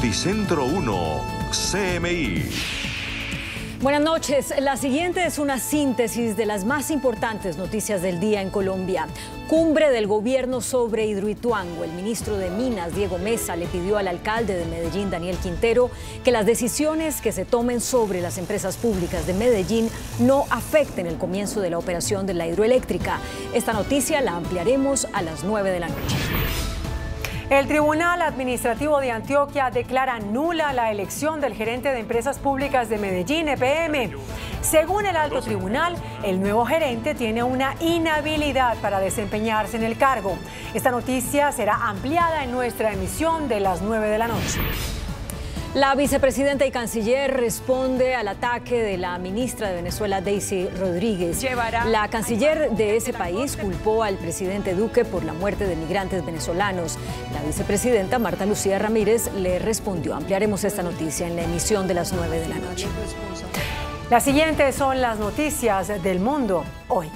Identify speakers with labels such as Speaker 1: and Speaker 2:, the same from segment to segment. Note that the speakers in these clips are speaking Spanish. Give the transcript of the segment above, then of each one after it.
Speaker 1: Noticentro 1, CMI.
Speaker 2: Buenas noches. La siguiente es una síntesis de las más importantes noticias del día en Colombia. Cumbre del gobierno sobre Hidroituango. El ministro de Minas, Diego Mesa, le pidió al alcalde de Medellín, Daniel Quintero, que las decisiones que se tomen sobre las empresas públicas de Medellín no afecten el comienzo de la operación de la hidroeléctrica. Esta noticia la ampliaremos a las 9 de la noche.
Speaker 3: El Tribunal Administrativo de Antioquia declara nula la elección del gerente de Empresas Públicas de Medellín, EPM. Según el alto tribunal, el nuevo gerente tiene una inhabilidad para desempeñarse en el cargo. Esta noticia será ampliada en nuestra emisión de las 9 de la noche.
Speaker 2: La vicepresidenta y canciller responde al ataque de la ministra de Venezuela, Daisy Rodríguez. La canciller de ese país culpó al presidente Duque por la muerte de migrantes venezolanos. La vicepresidenta, Marta Lucía Ramírez, le respondió. Ampliaremos esta noticia en la emisión de las 9 de la noche.
Speaker 3: Las siguientes son las noticias del mundo hoy.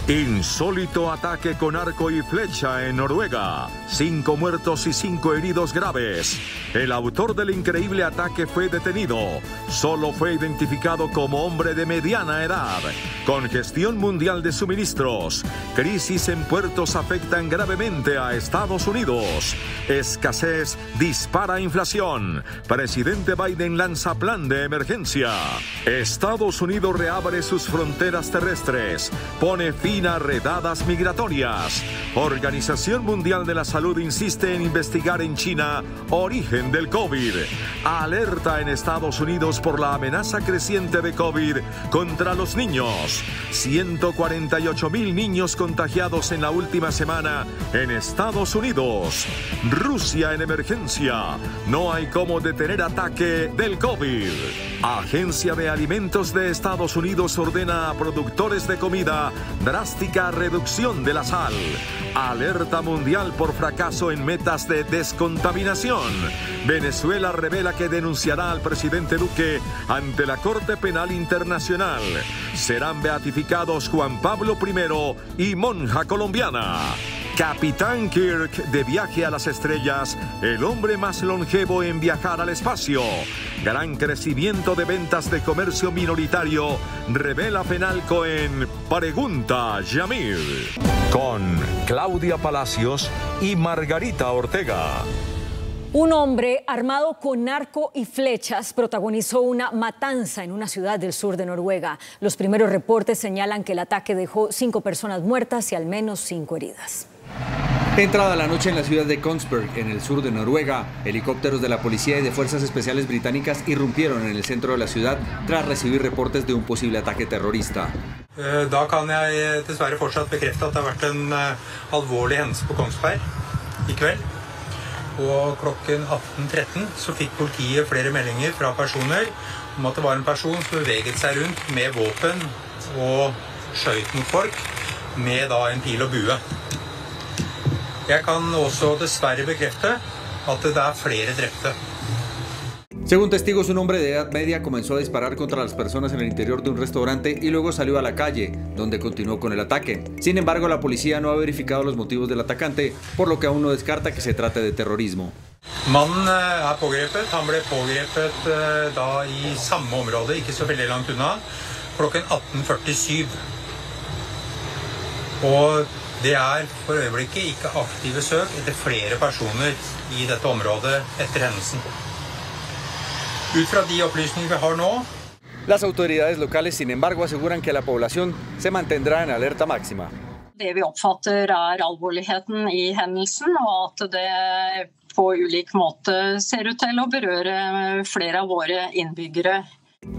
Speaker 1: Insólito ataque con arco y flecha en Noruega. 5 muertos y 5 heridos graves. El autor del increíble ataque fue detenido. Solo fue identificado como hombre de mediana edad. Congestión mundial de suministros. Crisis en puertos afectan gravemente a Estados Unidos. Escasez dispara inflación. Presidente Biden lanza plan de emergencia. Estados Unidos reabre sus fronteras terrestres. Pone fin a redadas migratorias. Organización Mundial de la Salud insiste en investigar en China origen del COVID. Alerta en Estados Unidos por la amenaza creciente de COVID contra los niños. 148,000 niños contagiados en la última semana en Estados Unidos. Rusia en emergencia. No hay cómo detener ataque del COVID. Agencia de Alimentos de Estados Unidos ordena a productores de comida drástica reducción de la sal. Alerta mundial por fracaso en metas de descontaminación. Venezuela revela que denunciará al presidente Duque ante la Corte Penal Internacional. Serán beatificados Juan Pablo I y monja colombiana. Capitán Kirk de viaje a las estrellas, el hombre más longevo en viajar al espacio. Gran crecimiento de ventas de comercio minoritario, revela Fenalco en Pregunta Yamir. Con Claudia Palacios y Margarita Ortega.
Speaker 2: Un hombre armado con arco y flechas protagonizó una matanza en una ciudad del sur de Noruega. Los primeros reportes señalan que el ataque dejó 5 personas muertas y al menos 5 heridas.
Speaker 4: Entrada la noche en la ciudad de Kongsberg, en el sur de Noruega, helicópteros de la policía y de fuerzas especiales británicas irrumpieron en el centro de la ciudad tras recibir reportes de un posible ataque terrorista.
Speaker 5: Da kan jeg dessverre fortsatt bekrefte at det har vært en alvorlig hendelse på Kongsberg i kveld. Og klokken 18:13 så fikk politiet flere meldinger fra personer om at det var en person som beveget seg rundt med våpen og skjøt mot folk med da en pil og bue. Jeg kan også dessverre bekrefte at det er flere drepte.
Speaker 4: Según testigos, un hombre de edad media comenzó a disparar contra las personas en el interior de un restaurante y luego salió a la calle, donde continuó con el ataque. Sin embargo, la policía no ha verificado los motivos del atacante, por lo que aún no descarta que se trate de terrorismo.
Speaker 5: Mannen pågrepet. Han ble pågrepet da i samme område, ikke så veldig langt unna, klokken 18:47. Og det for øyeblikket ikke aktive søk etter flere personer i dette området etter hendelsen. Ut fra de opplysninger vi har nå.
Speaker 4: Las autoridades locales, sin embargo, aseguran que la población se mantendrá en alerta máxima.
Speaker 6: Det vi oppfatter alvorligheten i hendelsen, og at det på ulik måte ser ut til å berøre flere av våre innbyggere.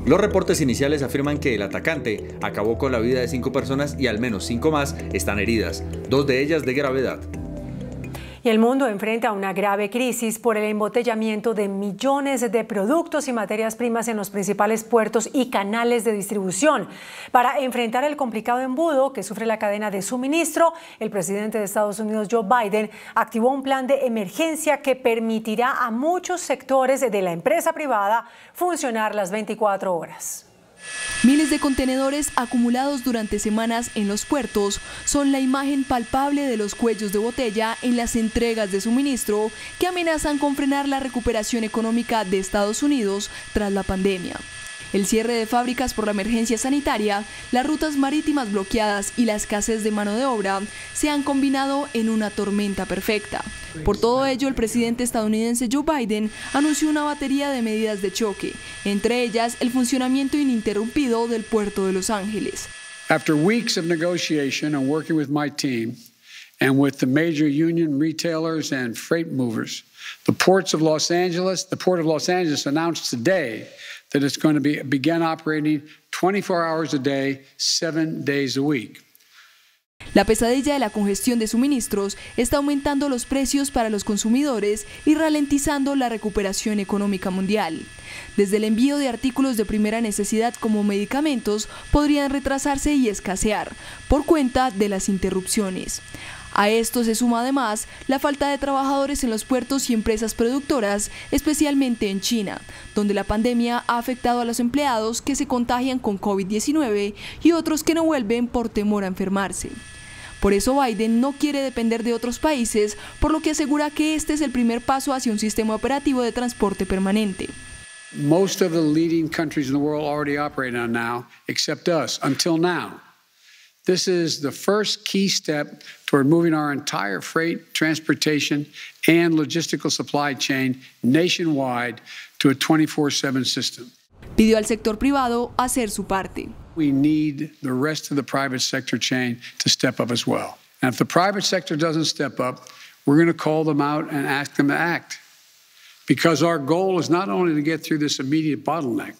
Speaker 4: Los reportes iniciales afirman que el atacante acabó con la vida de 5 personas y al menos 5 más están heridas, 2 de ellas de gravedad.
Speaker 3: Y el mundo enfrenta una grave crisis por el embotellamiento de millones de productos y materias primas en los principales puertos y canales de distribución. Para enfrentar el complicado embudo que sufre la cadena de suministro, el presidente de Estados Unidos, Joe Biden, activó un plan de emergencia que permitirá a muchos sectores de la empresa privada funcionar las 24 horas.
Speaker 7: Miles de contenedores acumulados durante semanas en los puertos son la imagen palpable de los cuellos de botella en las entregas de suministro que amenazan con frenar la recuperación económica de Estados Unidos tras la pandemia. El cierre de fábricas por la emergencia sanitaria, las rutas marítimas bloqueadas y la escasez de mano de obra se han combinado en una tormenta perfecta. Por todo ello, el presidente estadounidense Joe Biden anunció una batería de medidas de choque, entre ellas el funcionamiento ininterrumpido del puerto de Los Ángeles.
Speaker 8: After weeks of negotiation and working with my team and with the major union retailers and freight movers, the Port of Los Angeles announced today that it's going to begin operating 24 hours a day, 7 days a week.
Speaker 7: La pesadilla de la congestión de suministros está aumentando los precios para los consumidores y ralentizando la recuperación económica mundial. Desde el envío de artículos de primera necesidad como medicamentos podrían retrasarse y escasear por cuenta de las interrupciones. A esto se suma además la falta de trabajadores en los puertos y empresas productoras, especialmente en China, donde la pandemia ha afectado a los empleados que se contagian con COVID-19 y otros que no vuelven por temor a enfermarse. Por eso Biden no quiere depender de otros países, por lo que asegura que este es el primer paso hacia un sistema operativo de transporte permanente.
Speaker 8: Most of the leading countries in the world already operate on now, except us, until now. This is the first key step toward moving our entire freight, transportation, and logistical supply chain nationwide to a 24/7 system.
Speaker 7: Pidió al sector privado hacer su parte.
Speaker 8: We need the rest of the private sector chain to step up as well. And if the private sector doesn't step up, we're going to call them out and ask them to act. Because our goal is not only to get through this immediate bottleneck,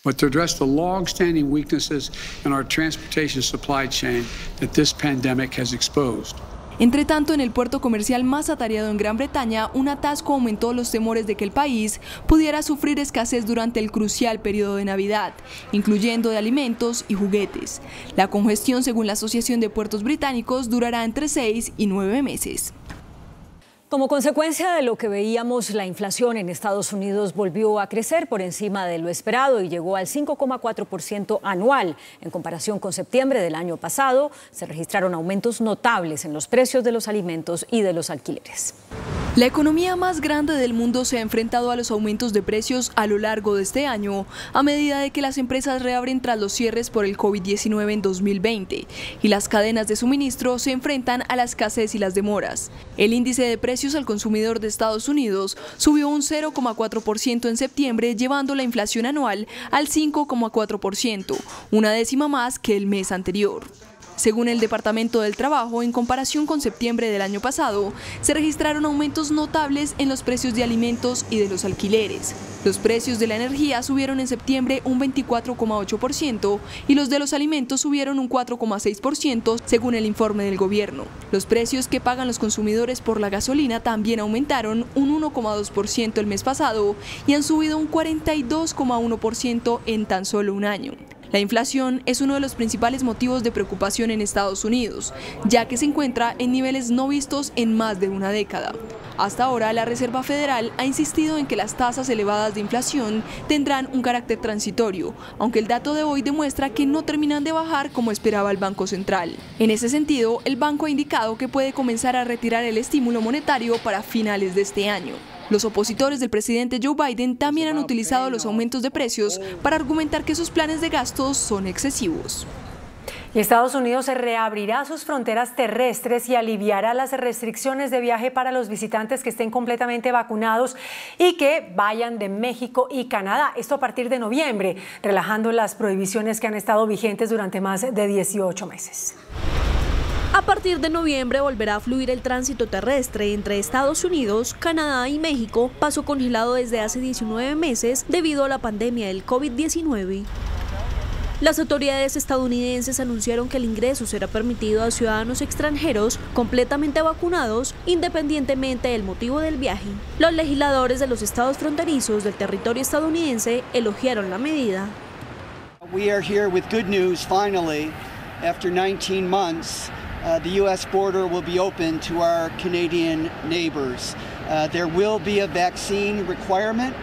Speaker 8: but to address the long-standing weaknesses in our transportation supply chain that this pandemic has exposed.
Speaker 7: Entre tanto, en el puerto comercial más atareado en Gran Bretaña, un atasco aumentó los temores de que el país pudiera sufrir escasez durante el crucial periodo de Navidad, incluyendo de alimentos y juguetes. La congestión, según la Asociación de Puertos Británicos, durará entre 6 y 9 meses.
Speaker 2: Como consecuencia de lo que veíamos, la inflación en Estados Unidos volvió a crecer por encima de lo esperado y llegó al 5,4% anual. En comparación con septiembre del año pasado, se registraron aumentos notables en los precios de los alimentos y de los alquileres.
Speaker 7: La economía más grande del mundo se ha enfrentado a los aumentos de precios a lo largo de este año, a medida de que las empresas reabren tras los cierres por el COVID-19 en 2020 y las cadenas de suministro se enfrentan a la escasez y las demoras. El índice de precios al consumidor de Estados Unidos subió un 0,4% en septiembre, llevando la inflación anual al 5,4%, una décima más que el mes anterior. Según el Departamento del Trabajo, en comparación con septiembre del año pasado, se registraron aumentos notables en los precios de alimentos y de los alquileres. Los precios de la energía subieron en septiembre un 24,8% y los de los alimentos subieron un 4,6%, según el informe del gobierno. Los precios que pagan los consumidores por la gasolina también aumentaron un 1,2% el mes pasado y han subido un 42,1% en tan solo un año. La inflación es uno de los principales motivos de preocupación en Estados Unidos, ya que se encuentra en niveles no vistos en más de una década. Hasta ahora, la Reserva Federal ha insistido en que las tasas elevadas de inflación tendrán un carácter transitorio, aunque el dato de hoy demuestra que no terminan de bajar como esperaba el Banco Central. En ese sentido, el banco ha indicado que puede comenzar a retirar el estímulo monetario para finales de este año. Los opositores del presidente Joe Biden también han utilizado los aumentos de precios para argumentar que sus planes de gastos son excesivos.
Speaker 3: Y Estados Unidos reabrirá sus fronteras terrestres y aliviará las restricciones de viaje para los visitantes que estén completamente vacunados y que vayan de México y Canadá. Esto a partir de noviembre, relajando las prohibiciones que han estado vigentes durante más de 18 meses.
Speaker 9: A partir de noviembre volverá a fluir el tránsito terrestre entre Estados Unidos, Canadá y México, paso congelado desde hace 19 meses debido a la pandemia del COVID-19. Las autoridades estadounidenses anunciaron que el ingreso será permitido a ciudadanos extranjeros completamente vacunados, independientemente del motivo del viaje. Los legisladores de los estados fronterizos del territorio estadounidense elogiaron la medida.
Speaker 10: We are here with good news finally. After 19 months, the U.S. border will be open to our Canadian neighbors. There will be a vaccine requirement,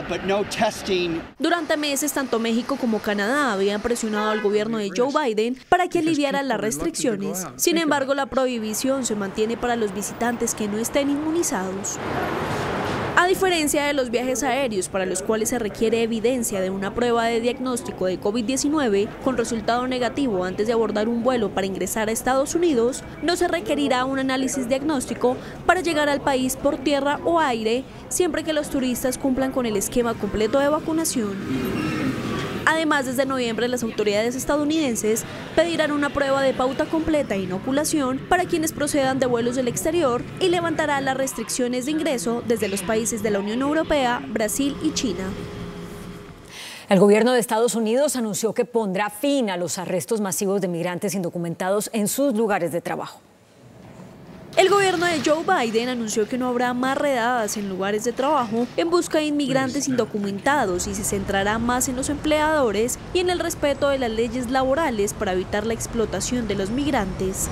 Speaker 10: but no testing.
Speaker 9: Durante meses, tanto México como Canadá habían presionado al gobierno de Joe Biden para que aliviara las restricciones. Sin embargo, la prohibición se mantiene para los visitantes que no estén inmunizados. A diferencia de los viajes aéreos para los cuales se requiere evidencia de una prueba de diagnóstico de COVID-19 con resultado negativo antes de abordar un vuelo para ingresar a Estados Unidos, no se requerirá un análisis diagnóstico para llegar al país por tierra o aire, siempre que los turistas cumplan con el esquema completo de vacunación. Además, desde noviembre las autoridades estadounidenses pedirán una prueba de pauta completa e inoculación para quienes procedan de vuelos del exterior y levantará las restricciones de ingreso desde los países de la Unión Europea, Brasil y China.
Speaker 2: El gobierno de Estados Unidos anunció que pondrá fin a los arrestos masivos de migrantes indocumentados en sus lugares de trabajo.
Speaker 9: El gobierno de Joe Biden anunció que no habrá más redadas en lugares de trabajo en busca de inmigrantes indocumentados y se centrará más en los empleadores y en el respeto de las leyes laborales para evitar la explotación de los migrantes.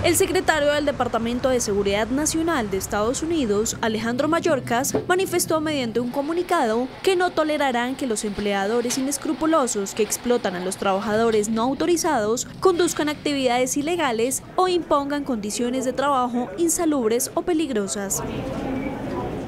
Speaker 9: El secretario del Departamento de Seguridad Nacional de Estados Unidos, Alejandro Mayorkas, manifestó mediante un comunicado que no tolerarán que los empleadores inescrupulosos que explotan a los trabajadores no autorizados conduzcan actividades ilegales o impongan condiciones de trabajo insalubres o peligrosas.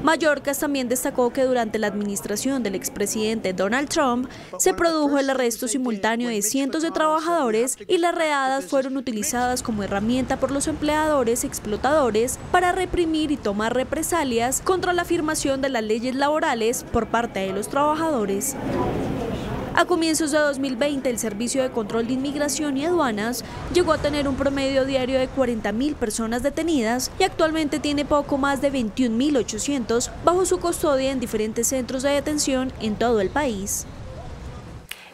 Speaker 9: Mayorkas también destacó que durante la administración del expresidente Donald Trump se produjo el arresto simultáneo de cientos de trabajadores y las redadas fueron utilizadas como herramienta por los empleadores explotadores para reprimir y tomar represalias contra la afirmación de las leyes laborales por parte de los trabajadores. A comienzos de 2020, el Servicio de Control de Inmigración y Aduanas llegó a tener un promedio diario de 40.000 personas detenidas y actualmente tiene poco más de 21.800 bajo su custodia en diferentes centros de detención en todo el país.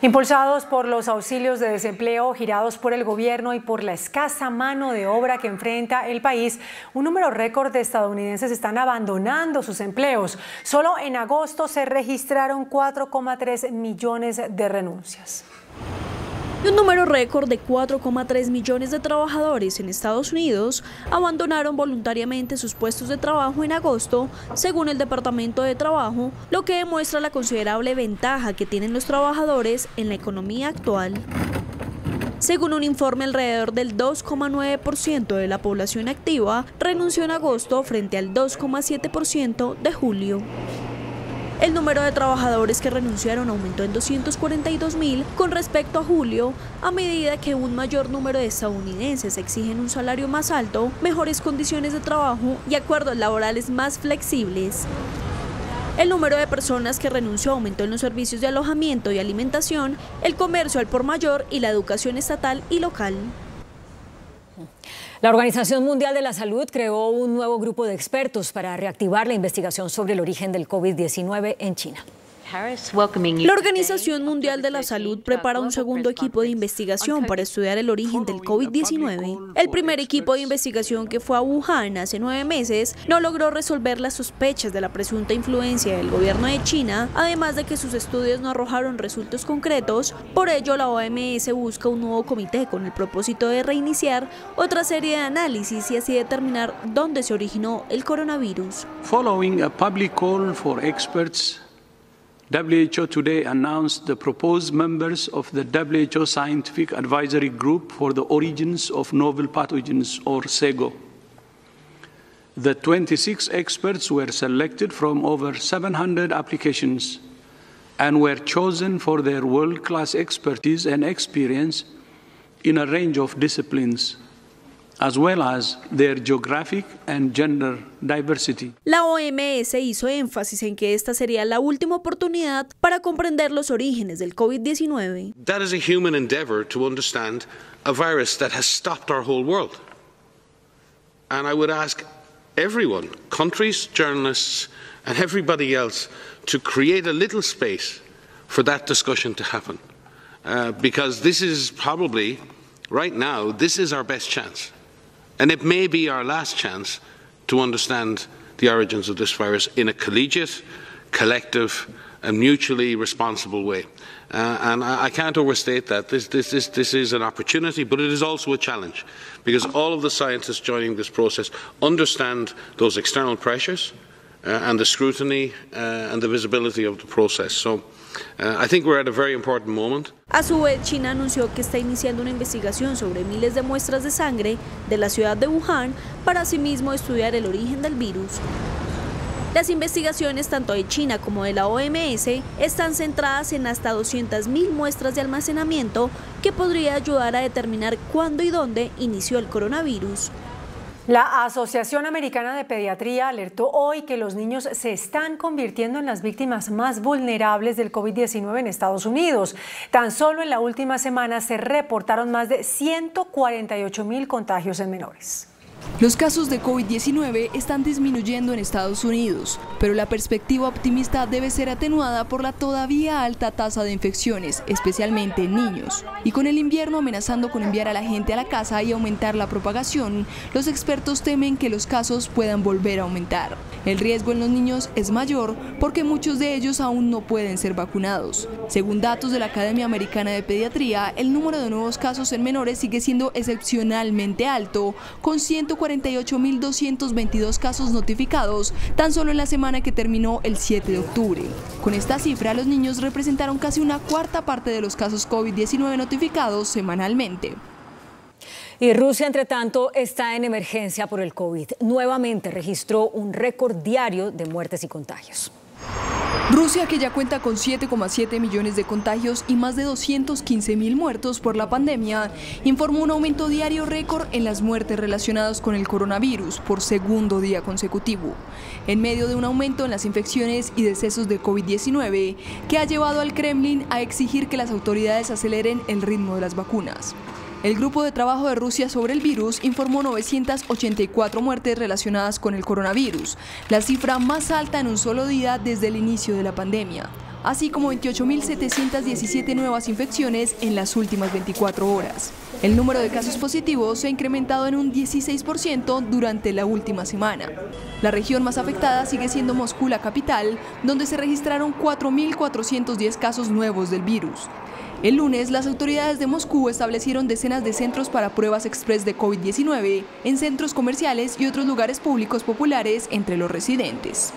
Speaker 3: Impulsados por los auxilios de desempleo girados por el gobierno y por la escasa mano de obra que enfrenta el país, un número récord de estadounidenses están abandonando sus empleos. Solo en agosto se registraron 4,3 millones de renuncias.
Speaker 9: Y un número récord de 4,3 millones de trabajadores en Estados Unidos abandonaron voluntariamente sus puestos de trabajo en agosto, según el Departamento de Trabajo, lo que demuestra la considerable ventaja que tienen los trabajadores en la economía actual. Según un informe, alrededor del 2,9% de la población activa renunció en agosto frente al 2,7% de julio. El número de trabajadores que renunciaron aumentó en 242.000 con respecto a julio, a medida que un mayor número de estadounidenses exigen un salario más alto, mejores condiciones de trabajo y acuerdos laborales más flexibles. El número de personas que renunció aumentó en los servicios de alojamiento y alimentación, el comercio al por mayor y la educación estatal y local.
Speaker 2: La Organización Mundial de la Salud creó un nuevo grupo de expertos para reactivar la investigación sobre el origen del COVID-19 en China.
Speaker 9: La Organización Mundial de la Salud prepara un segundo equipo de investigación para estudiar el origen del COVID-19. El primer equipo de investigación, que fue a Wuhan hace 9 meses, no logró resolver las sospechas de la presunta influencia del gobierno de China, además de que sus estudios no arrojaron resultados concretos. Por ello, la OMS busca un nuevo comité con el propósito de reiniciar otra serie de análisis y así determinar dónde se originó el coronavirus.
Speaker 11: Following a public call for experts, WHO today announced the proposed members of the WHO Scientific Advisory Group for the Origins of Novel Pathogens, or SEGO. The 26 experts were selected from over 700 applications and were chosen for their world-class expertise and experience in a range of disciplines, as well as their geographic and gender diversity.
Speaker 9: La OMS hizo énfasis en que esta sería la última oportunidad para comprender los orígenes del COVID-19.
Speaker 12: That is a human endeavor to understand a virus that has stopped our whole world. And I would ask everyone, countries, journalists, and everybody else, to create a little space for that discussion to happen. Because this is probably, right now, this is our best chance. And it may be our last chance to understand the origins of this virus in a collegiate, collective, and mutually responsible way. And I can't overstate that. This is an opportunity, but it is also a challenge, because all of the scientists joining this process understand those external pressures, and the scrutiny and the visibility of the process. So I think we're at a very important moment.
Speaker 9: A su vez, China anunció que está iniciando una investigación sobre miles de muestras de sangre de la ciudad de Wuhan para asimismo estudiar el origen del virus. Las investigaciones tanto de China como de la OMS están centradas en hasta 200.000 muestras de almacenamiento que podría ayudar a determinar cuándo y dónde inició el coronavirus.
Speaker 3: La Asociación Americana de Pediatría alertó hoy que los niños se están convirtiendo en las víctimas más vulnerables del COVID-19 en Estados Unidos. Tan solo en la última semana se reportaron más de 148.000 contagios en menores.
Speaker 7: Los casos de COVID-19 están disminuyendo en Estados Unidos, pero la perspectiva optimista debe ser atenuada por la todavía alta tasa de infecciones, especialmente en niños. Y con el invierno amenazando con enviar a la gente a la casa y aumentar la propagación, los expertos temen que los casos puedan volver a aumentar. El riesgo en los niños es mayor porque muchos de ellos aún no pueden ser vacunados. Según datos de la Academia Americana de Pediatría, el número de nuevos casos en menores sigue siendo excepcionalmente alto, con 148.222 casos notificados tan solo en la semana que terminó el 7 de octubre. Con esta cifra, los niños representaron casi una cuarta parte de los casos COVID-19 notificados semanalmente.
Speaker 2: Y Rusia, entre tanto, está en emergencia por el COVID. Nuevamente registró un récord diario de muertes y contagios.
Speaker 7: Rusia, que ya cuenta con 7,7 millones de contagios y más de 215.000 muertos por la pandemia, informó un aumento diario récord en las muertes relacionadas con el coronavirus por segundo día consecutivo, en medio de un aumento en las infecciones y decesos de COVID-19 que ha llevado al Kremlin a exigir que las autoridades aceleren el ritmo de las vacunas. El Grupo de Trabajo de Rusia sobre el virus informó 984 muertes relacionadas con el coronavirus, la cifra más alta en un solo día desde el inicio de la pandemia, así como 28.717 nuevas infecciones en las últimas 24 horas. El número de casos positivos se ha incrementado en un 16% durante la última semana. La región más afectada sigue siendo Moscú, la capital, donde se registraron 4.410 casos nuevos del virus. El lunes, las autoridades de Moscú establecieron decenas de centros para pruebas express de COVID-19 en centros comerciales y otros lugares públicos populares entre los residentes.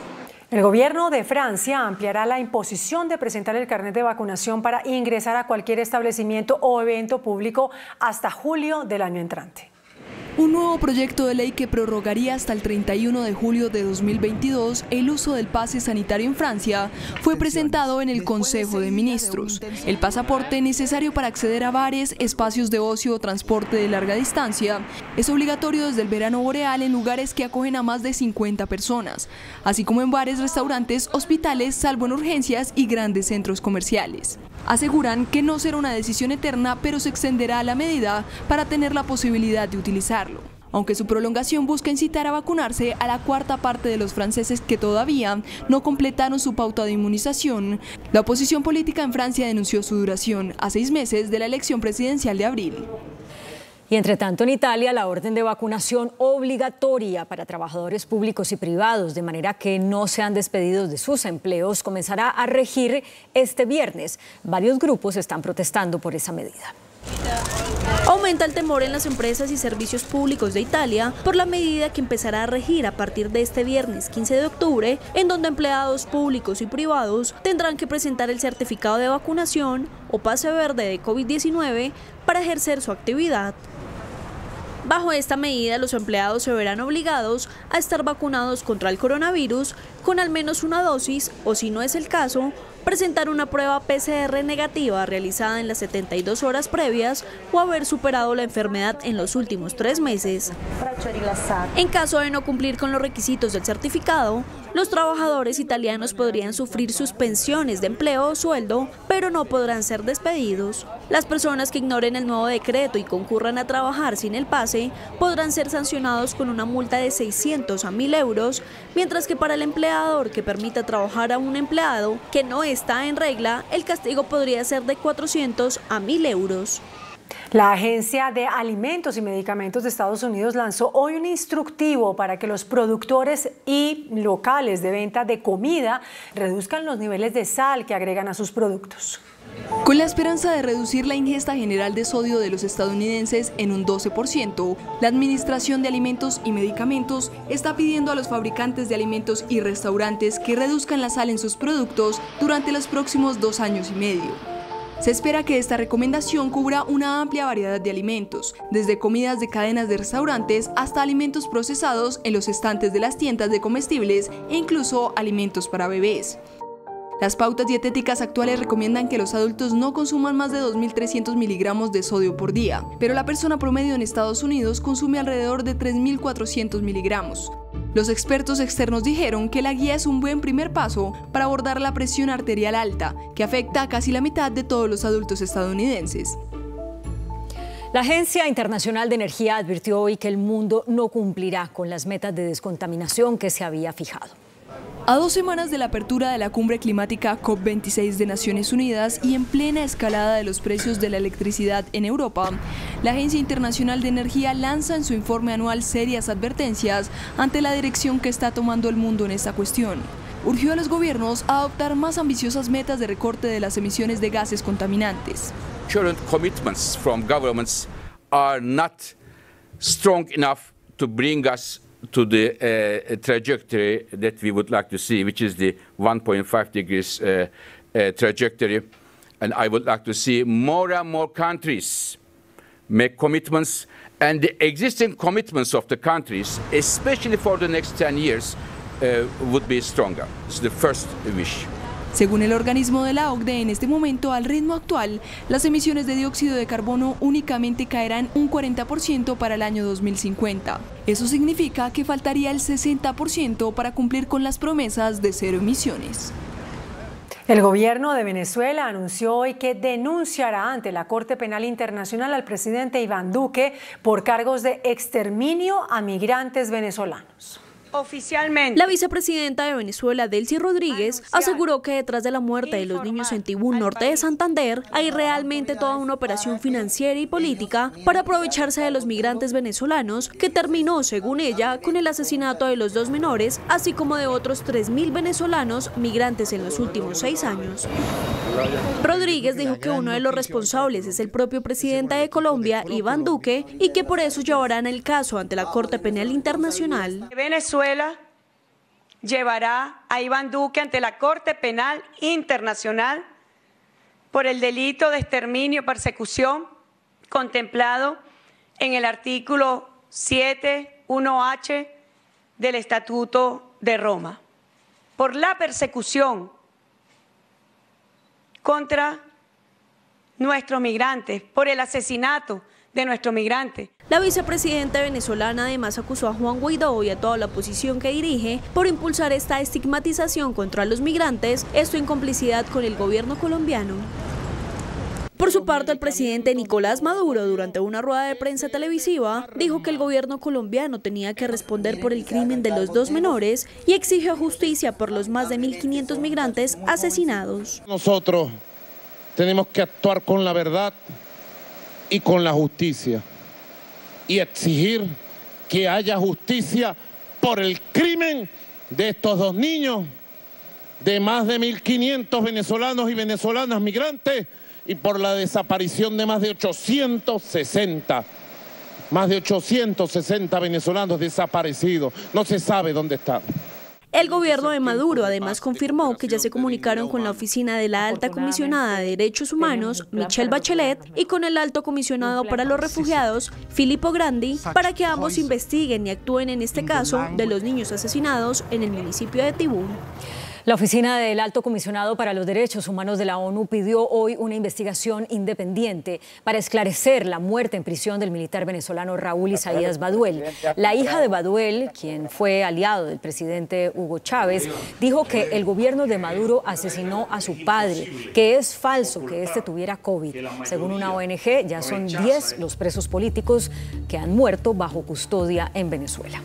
Speaker 3: El gobierno de Francia ampliará la imposición de presentar el carnet de vacunación para ingresar a cualquier establecimiento o evento público hasta julio del año entrante.
Speaker 7: Un nuevo proyecto de ley que prorrogaría hasta el 31 de julio de 2022 el uso del pase sanitario en Francia fue presentado en el Consejo de Ministros. El pasaporte necesario para acceder a bares, espacios de ocio o transporte de larga distancia es obligatorio desde el verano boreal en lugares que acogen a más de 50 personas, así como en bares, restaurantes, hospitales, salvo en urgencias y grandes centros comerciales. Aseguran que no será una decisión eterna, pero se extenderá a la medida para tener la posibilidad de utilizarlo. Aunque su prolongación busca incitar a vacunarse a la cuarta parte de los franceses que todavía no completaron su pauta de inmunización, la oposición política en Francia denunció su duración a 6 meses de la elección presidencial de abril.
Speaker 2: Y entre tanto, en Italia, la orden de vacunación obligatoria para trabajadores públicos y privados, de manera que no sean despedidos de sus empleos, comenzará a regir este viernes. Varios grupos están protestando por esa medida.
Speaker 9: Aumenta el temor en las empresas y servicios públicos de Italia por la medida que empezará a regir a partir de este viernes 15 de octubre, en donde empleados públicos y privados tendrán que presentar el certificado de vacunación o pase verde de COVID-19 para ejercer su actividad. Bajo esta medida, los empleados se verán obligados a estar vacunados contra el coronavirus con al menos una dosis o, si no es el caso, presentar una prueba PCR negativa realizada en las 72 horas previas o haber superado la enfermedad en los últimos 3 meses. En caso de no cumplir con los requisitos del certificado, los trabajadores italianos podrían sufrir suspensiones de empleo o sueldo, pero no podrán ser despedidos. Las personas que ignoren el nuevo decreto y concurran a trabajar sin el pase podrán ser sancionados con una multa de 600 a 1.000 euros, mientras que para el empleador que permita trabajar a un empleado que no está en regla, el castigo podría ser de 400 a 1.000 euros.
Speaker 3: La Agencia de Alimentos y Medicamentos de Estados Unidos lanzó hoy un instructivo para que los productores y locales de venta de comida reduzcan los niveles de sal que agregan a sus productos.
Speaker 7: Con la esperanza de reducir la ingesta general de sodio de los estadounidenses en un 12%, la Administración de Alimentos y Medicamentos está pidiendo a los fabricantes de alimentos y restaurantes que reduzcan la sal en sus productos durante los próximos 2 años y medio. Se espera que esta recomendación cubra una amplia variedad de alimentos, desde comidas de cadenas de restaurantes hasta alimentos procesados en los estantes de las tiendas de comestibles e incluso alimentos para bebés. Las pautas dietéticas actuales recomiendan que los adultos no consuman más de 2.300 miligramos de sodio por día, pero la persona promedio en Estados Unidos consume alrededor de 3.400 miligramos. Los expertos externos dijeron que la guía es un buen primer paso para abordar la presión arterial alta, que afecta a casi la mitad de todos los adultos estadounidenses.
Speaker 2: La Agencia Internacional de Energía advirtió hoy que el mundo no cumplirá con las metas de descontaminación que se había fijado.
Speaker 7: A 2 semanas de la apertura de la cumbre climática COP26 de Naciones Unidas y en plena escalada de los precios de la electricidad en Europa, la Agencia Internacional de Energía lanza en su informe anual serias advertencias ante la dirección que está tomando el mundo en esta cuestión. Urgió a los gobiernos a adoptar más ambiciosas metas de recorte de las emisiones de gases contaminantes.
Speaker 13: Current commitments from governments are not strong enough to bring us to the trajectory that we would like to see, which is the 1.5 degrees trajectory. And I would like to see more and more countries make commitments, and the existing commitments of the countries, especially for the next 10 years, would be stronger. It's the first wish.
Speaker 7: Según el organismo de la OCDE, en este momento, al ritmo actual, las emisiones de dióxido de carbono únicamente caerán un 40% para el año 2050. Eso significa que faltaría el 60% para cumplir con las promesas de cero emisiones.
Speaker 3: El gobierno de Venezuela anunció hoy que denunciará ante la Corte Penal Internacional al presidente Iván Duque por cargos de exterminio a migrantes venezolanos.
Speaker 9: Oficialmente, la vicepresidenta de Venezuela, Delcy Rodríguez, aseguró que detrás de la muerte de los niños en Tibún, norte de Santander, hay realmente toda una operación financiera y política para aprovecharse de los migrantes venezolanos, que terminó, según ella, con el asesinato de los 2 menores, así como de otros 3.000 venezolanos migrantes en los últimos 6 años. Rodríguez dijo que uno de los responsables es el propio presidente de Colombia, Iván Duque, y que por eso llevarán el caso ante la Corte Penal Internacional.
Speaker 14: Venezuela llevará a Iván Duque ante la Corte Penal Internacional por el delito de exterminio y persecución contemplado en el artículo 7.1h del Estatuto de Roma, por la persecución contra nuestros migrantes, por el asesinato de nuestros migrantes.
Speaker 9: La vicepresidenta venezolana además acusó a Juan Guaidó y a toda la oposición que dirige por impulsar esta estigmatización contra los migrantes, esto en complicidad con el gobierno colombiano. Por su parte, el presidente Nicolás Maduro, durante una rueda de prensa televisiva, dijo que el gobierno colombiano tenía que responder por el crimen de los 2 menores y exigió justicia por los más de 1.500 migrantes asesinados.
Speaker 15: Nosotros tenemos que actuar con la verdad y con la justicia y exigir que haya justicia por el crimen de estos 2 niños, de más de 1.500 venezolanos y venezolanas migrantes, y por la desaparición de más de 860 venezolanos desaparecidos. No se sabe dónde están.
Speaker 9: El gobierno de Maduro además confirmó que ya se comunicaron con la oficina de la Alta Comisionada de Derechos Humanos, Michelle Bachelet, y con el Alto Comisionado para los Refugiados, Filippo Grandi, para que ambos investiguen y actúen en este caso de los niños asesinados en el municipio de Tibún.
Speaker 2: La Oficina del Alto Comisionado para los Derechos Humanos de la ONU pidió hoy una investigación independiente para esclarecer la muerte en prisión del militar venezolano Raúl Isaías Baduel. La hija de Baduel, quien fue aliado del presidente Hugo Chávez, dijo que el gobierno de Maduro asesinó a su padre, que es falso que este tuviera COVID. Según una ONG, ya son 10 los presos políticos que han muerto bajo custodia en Venezuela.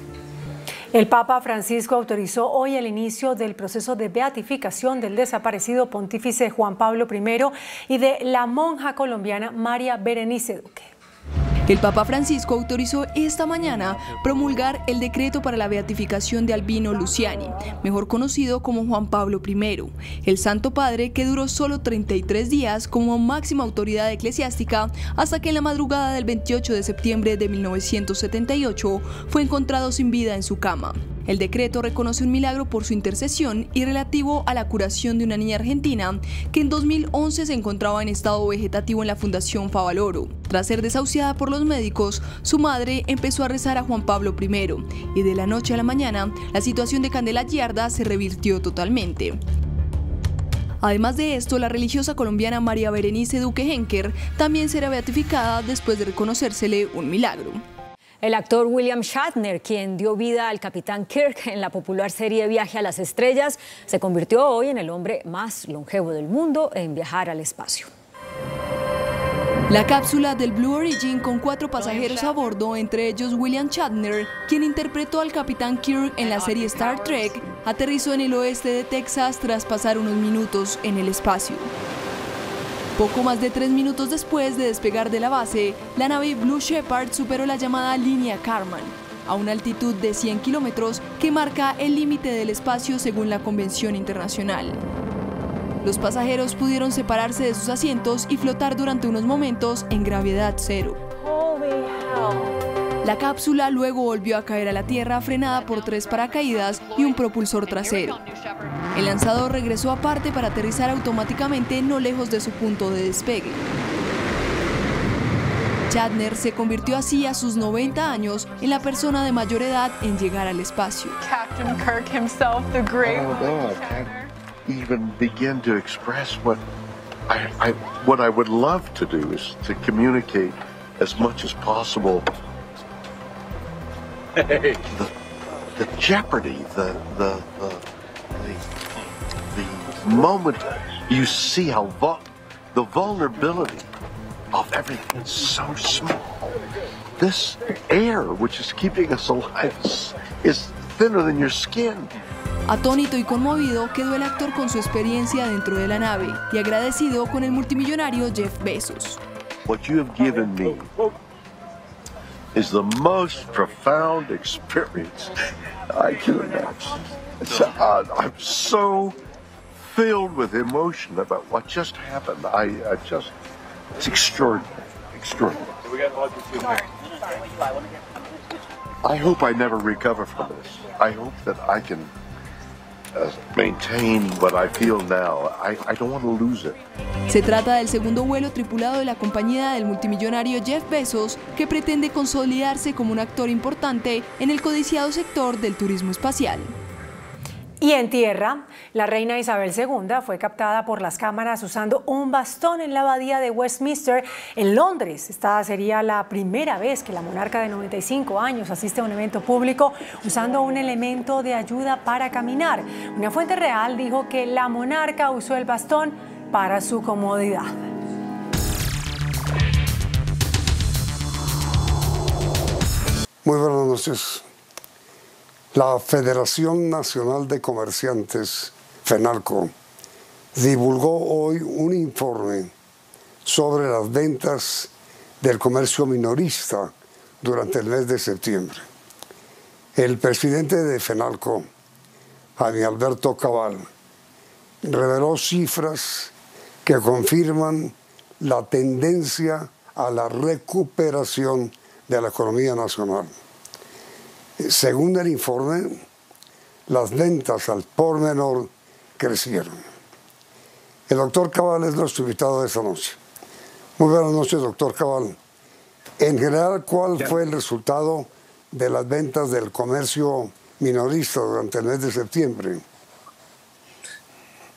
Speaker 3: El Papa Francisco autorizó hoy el inicio del proceso de beatificación del desaparecido pontífice Juan Pablo I y de la monja colombiana María Berenice Duque.
Speaker 7: El Papa Francisco autorizó esta mañana promulgar el decreto para la beatificación de Albino Luciani, mejor conocido como Juan Pablo I, el Santo Padre que duró solo 33 días como máxima autoridad eclesiástica hasta que en la madrugada del 28 de septiembre de 1978 fue encontrado sin vida en su cama. El decreto reconoce un milagro por su intercesión y relativo a la curación de una niña argentina que en 2011 se encontraba en estado vegetativo en la Fundación Favaloro. Tras ser desahuciada por los médicos, su madre empezó a rezar a Juan Pablo I y de la noche a la mañana la situación de Candela Giarda se revirtió totalmente. Además de esto, la religiosa colombiana María Berenice Duque Henker también será beatificada después de reconocérsele un milagro.
Speaker 2: El actor William Shatner, quien dio vida al Capitán Kirk en la popular serie Viaje a las Estrellas, se convirtió hoy en el hombre más longevo del mundo en viajar al espacio.
Speaker 7: La cápsula del Blue Origin con 4 pasajeros a bordo, entre ellos William Shatner, quien interpretó al Capitán Kirk en la serie Star Trek, aterrizó en el oeste de Texas tras pasar unos minutos en el espacio. Poco más de 3 minutos después de despegar de la base, la nave Blue Shepard superó la llamada línea Kármán, a una altitud de 100 kilómetros que marca el límite del espacio según la Convención Internacional. Los pasajeros pudieron separarse de sus asientos y flotar durante unos momentos en gravedad cero. La cápsula luego volvió a caer a la Tierra frenada por 3 paracaídas y un propulsor trasero. El lanzador regresó aparte para aterrizar automáticamente no lejos de su punto de despegue. Shatner se convirtió así a sus 90 años en la persona de mayor edad en llegar al espacio.
Speaker 16: Captain Kirk himself, the great even begin to express what I would love to do is to communicate as much as possible the jeopardy, the moment you see how the vulnerability of everything is so small. This air which is keeping us alive is thinner than your skin.
Speaker 7: Atónito y conmovido quedó el actor con su experiencia dentro de la nave y agradecido con el multimillonario Jeff Bezos.
Speaker 16: What you have given me is the most profound experience I can imagine. I'm so filled with emotion about what just happened. It's extraordinary, extraordinary. I hope I never recover from this. I hope that I can maintain what I feel now. I don't want to lose it.
Speaker 7: Se trata del segundo vuelo tripulado de la compañía del multimillonario Jeff Bezos, que pretende consolidarse como un actor importante en el codiciado sector del turismo espacial.
Speaker 3: Y en tierra, la reina Isabel II fue captada por las cámaras usando un bastón en la abadía de Westminster en Londres. Esta sería la primera vez que la monarca de 95 años asiste a un evento público usando un elemento de ayuda para caminar. Una fuente real dijo que la monarca usó el bastón para su comodidad.
Speaker 17: Muy buenas noches. La Federación Nacional de Comerciantes, FENALCO, divulgó hoy un informe sobre las ventas del comercio minorista durante el mes de septiembre. El presidente de FENALCO, Jaime Alberto Cabal, reveló cifras que confirman la tendencia a la recuperación de la economía nacional. Según el informe, las ventas al por menor crecieron. El doctor Cabal es nuestro invitado de esta noche. Muy buenas noches, doctor Cabal. En general, ¿cuál fue el resultado de las ventas del comercio minorista durante el mes de septiembre?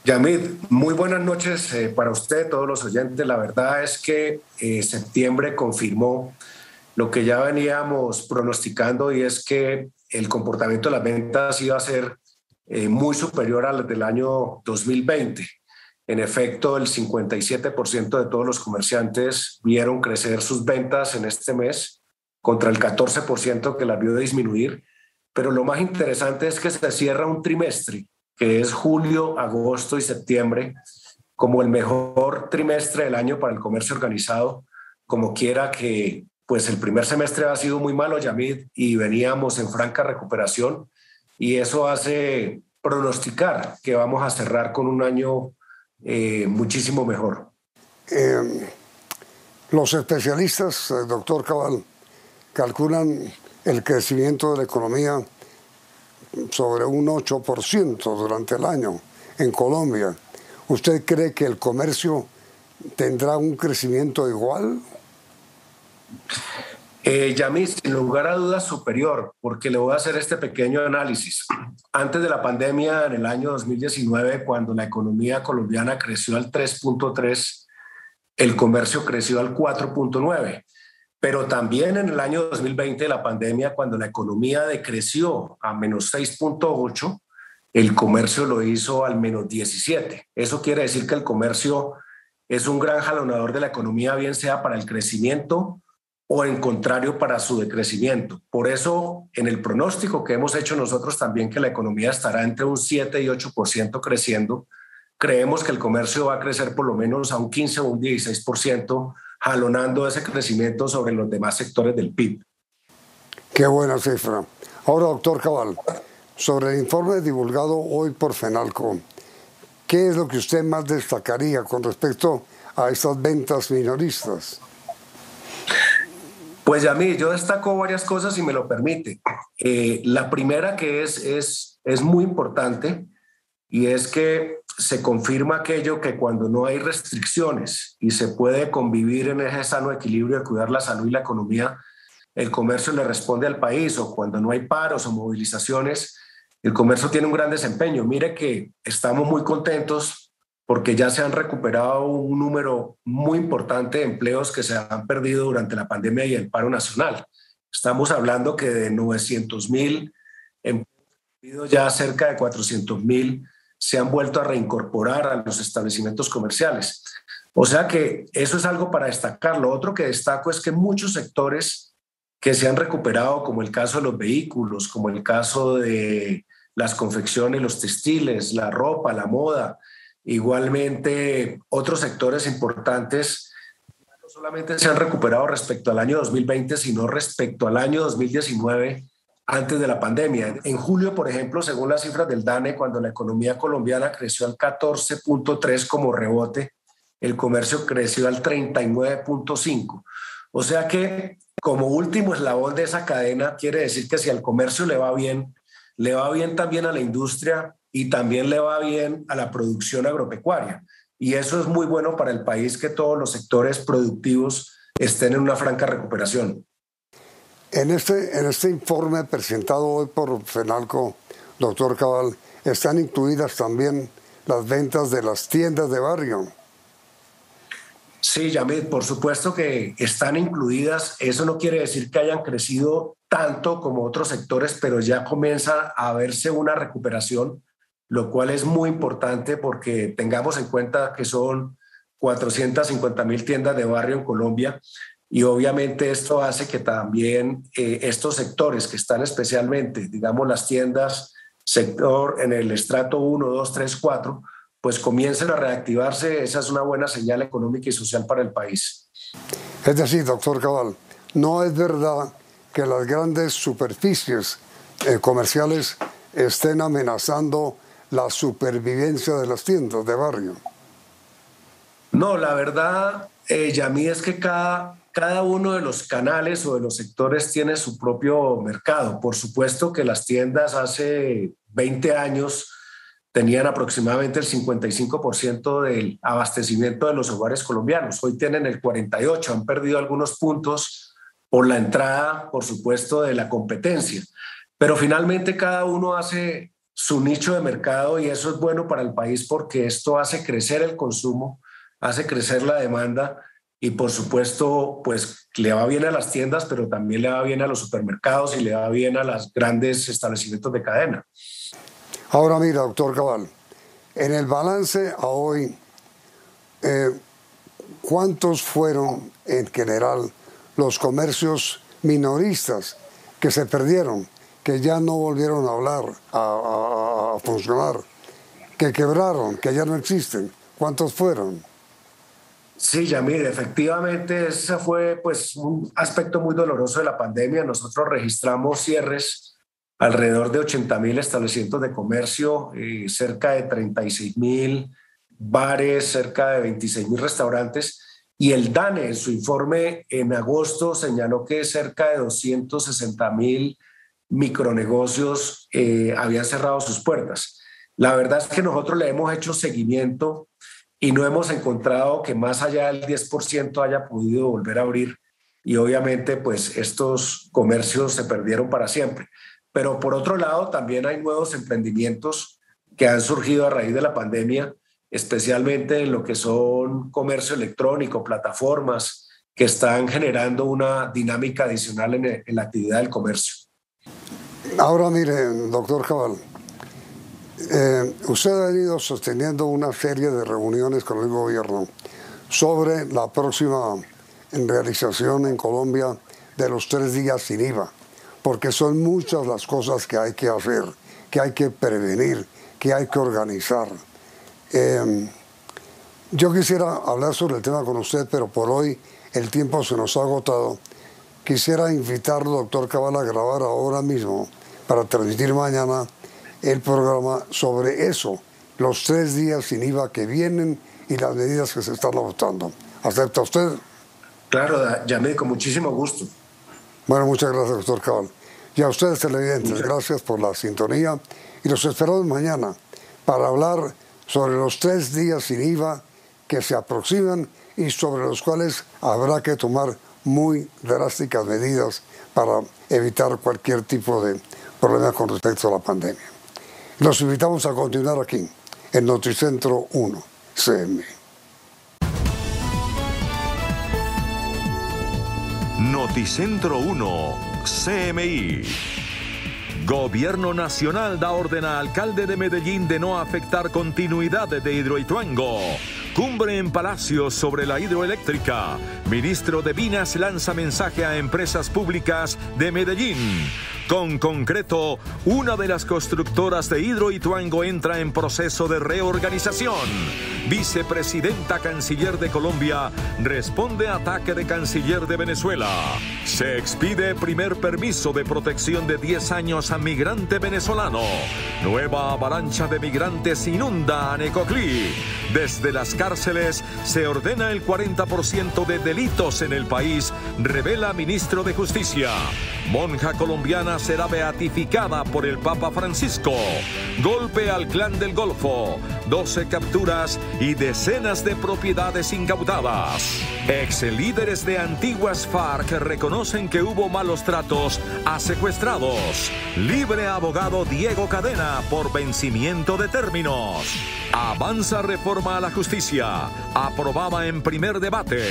Speaker 18: Yamid, muy buenas noches para usted, todos los oyentes. La verdad es que septiembre confirmó lo que ya veníamos pronosticando, y es que el comportamiento de las ventas iba a ser muy superior al del año 2020. En efecto, el 57% de todos los comerciantes vieron crecer sus ventas en este mes contra el 14% que las vio disminuir. Pero lo más interesante es que se cierra un trimestre, que es julio, agosto y septiembre, como el mejor trimestre del año para el comercio organizado, como quiera que pues el primer semestre ha sido muy malo, Yamid, y veníamos en franca recuperación, y eso hace pronosticar que vamos a cerrar con un año muchísimo mejor.
Speaker 17: Los especialistas, doctor Cabal, calculan el crecimiento de la economía sobre un 8% durante el año en Colombia. ¿Usted cree que el comercio tendrá un crecimiento igual?
Speaker 18: Yamid, sin lugar a dudas superior, porque le voy a hacer este pequeño análisis. Antes de la pandemia, en el año 2019, cuando la economía colombiana creció al 3.3%, el comercio creció al 4.9%. Pero también en el año 2020, la pandemia, cuando la economía decreció a menos 6.8%, el comercio lo hizo al menos 17%. Eso quiere decir que el comercio es un gran jalonador de la economía, bien sea para el crecimiento o en contrario para su decrecimiento. Por eso, en el pronóstico que hemos hecho nosotros también, que la economía estará entre un 7 y 8% creciendo, creemos que el comercio va a crecer por lo menos a un 15 o un 16%, jalonando ese crecimiento sobre los demás sectores del PIB.
Speaker 17: Qué buena cifra. Ahora, doctor Cabal, sobre el informe divulgado hoy por FENALCO, ¿qué es lo que usted más destacaría con respecto a estas ventas minoristas?
Speaker 18: Pues Yamid, yo destaco varias cosas, si me lo permite. La primera que es muy importante, y es que se confirma aquello que cuando no hay restricciones y se puede convivir en ese sano equilibrio de cuidar la salud y la economía, el comercio le responde al país, o cuando no hay paros o movilizaciones, el comercio tiene un gran desempeño. Mire que estamos muy contentos porque ya se han recuperado un número muy importante de empleos que se han perdido durante la pandemia y el paro nacional. Estamos hablando que de 900.000 empleos, ya cerca de 400.000 se han vuelto a reincorporar a los establecimientos comerciales. O sea que eso es algo para destacar. Lo otro que destaco es que muchos sectores que se han recuperado, como el caso de los vehículos, como el caso de las confecciones, los textiles, la ropa, la moda, igualmente otros sectores importantes, no solamente se han recuperado respecto al año 2020, sino respecto al año 2019, antes de la pandemia. En julio, por ejemplo, según las cifras del DANE, cuando la economía colombiana creció al 14.3% como rebote, el comercio creció al 39.5%. O sea que, como último eslabón de esa cadena, quiere decir que si al comercio le va bien también a la industria y también le va bien a la producción agropecuaria. Y eso es muy bueno para el país, que todos los sectores productivos estén en una franca recuperación.
Speaker 17: En este informe presentado hoy por FENALCO, doctor Cabal, están incluidas también las ventas de las tiendas de barrio.
Speaker 18: Sí, Yamid, por supuesto que están incluidas. Eso no quiere decir que hayan crecido tanto como otros sectores, pero ya comienza a verse una recuperación, lo cual es muy importante porque tengamos en cuenta que son 450.000 tiendas de barrio en Colombia. Y obviamente esto hace que también estos sectores que están especialmente, digamos, las tiendas, sector en el estrato 1, 2, 3, 4, pues comiencen a reactivarse. Esa es una buena señal económica y social para el país.
Speaker 17: Es decir, doctor Cabal, no es verdad que las grandes superficies comerciales estén amenazando la supervivencia de las tiendas de barrio.
Speaker 18: No, la verdad, Yamid, es que cada uno de los canales o de los sectores tiene su propio mercado. Por supuesto que las tiendas hace 20 años tenían aproximadamente el 55% del abastecimiento de los hogares colombianos. Hoy tienen el 48%, han perdido algunos puntos por la entrada, por supuesto, de la competencia. Pero finalmente cada uno hace su nicho de mercado y eso es bueno para el país porque esto hace crecer el consumo, hace crecer la demanda. Y por supuesto, pues le va bien a las tiendas, pero también le va bien a los supermercados y le va bien a los grandes establecimientos de cadena.
Speaker 17: Ahora mira, doctor Cabal, en el balance a hoy, ¿cuántos fueron en general los comercios minoristas que se perdieron, que ya no volvieron a hablar, a funcionar, que quebraron, que ya no existen? ¿Cuántos fueron?
Speaker 18: Sí, Yamir, efectivamente ese fue pues un aspecto muy doloroso de la pandemia. Nosotros registramos cierres alrededor de 80.000 establecimientos de comercio, cerca de 36.000 bares, cerca de 26.000 restaurantes. Y el DANE en su informe en agosto señaló que cerca de 260.000 micronegocios habían cerrado sus puertas. La verdad es que nosotros le hemos hecho seguimiento y no hemos encontrado que más allá del 10% haya podido volver a abrir, y obviamente pues estos comercios se perdieron para siempre. Pero por otro lado también hay nuevos emprendimientos que han surgido a raíz de la pandemia, especialmente en lo que son comercio electrónico, plataformas que están generando una dinámica adicional en la actividad del comercio.
Speaker 17: Ahora mire, doctor Cabal, usted ha venido sosteniendo una serie de reuniones con el gobierno sobre la próxima realización en Colombia de los 3 días sin IVA, porque son muchas las cosas que hay que hacer, que hay que prevenir, que hay que organizar. Yo quisiera hablar sobre el tema con usted, pero por hoy el tiempo se nos ha agotado. Quisiera invitarlo, doctor Cabal, a grabar ahora mismo para transmitir mañana el programa sobre eso, los 3 días sin IVA que vienen y las medidas que se están adoptando. ¿Acepta usted?
Speaker 18: Claro, Yamir, con muchísimo gusto.
Speaker 17: Bueno, muchas gracias, doctor Cabal. Y a ustedes, televidentes, gracias por la sintonía y los esperamos mañana para hablar sobre los 3 días sin IVA que se aproximan y sobre los cuales habrá que tomar muy drásticas medidas para evitar cualquier tipo de problema con respecto a la pandemia. Los invitamos a continuar aquí, en Noticentro 1, CMI.
Speaker 1: Noticentro 1, CMI. Gobierno Nacional da orden a alcalde de Medellín de no afectar continuidad de Hidroituango. Cumbre en Palacio sobre la hidroeléctrica. Ministro de Minas lanza mensaje a empresas públicas de Medellín. Con concreto, una de las constructoras de Hidroituango entra en proceso de reorganización. Vicepresidenta Canciller de Colombia responde a ataque de Canciller de Venezuela. Se expide primer permiso de protección de 10 años a migrante venezolano. Nueva avalancha de migrantes inunda a Necoclí. Desde las cárceles se ordena el 40% de delitos en el país, revela ministro de Justicia. Monja colombiana será beatificada por el Papa Francisco. Golpe al Clan del Golfo. 12 capturas y decenas de propiedades incautadas. Ex líderes de antiguas FARC reconocen que hubo malos tratos a secuestrados. Libre abogado Diego Cadena por vencimiento de términos. Avanza reforma a la justicia. Aprobada en primer debate.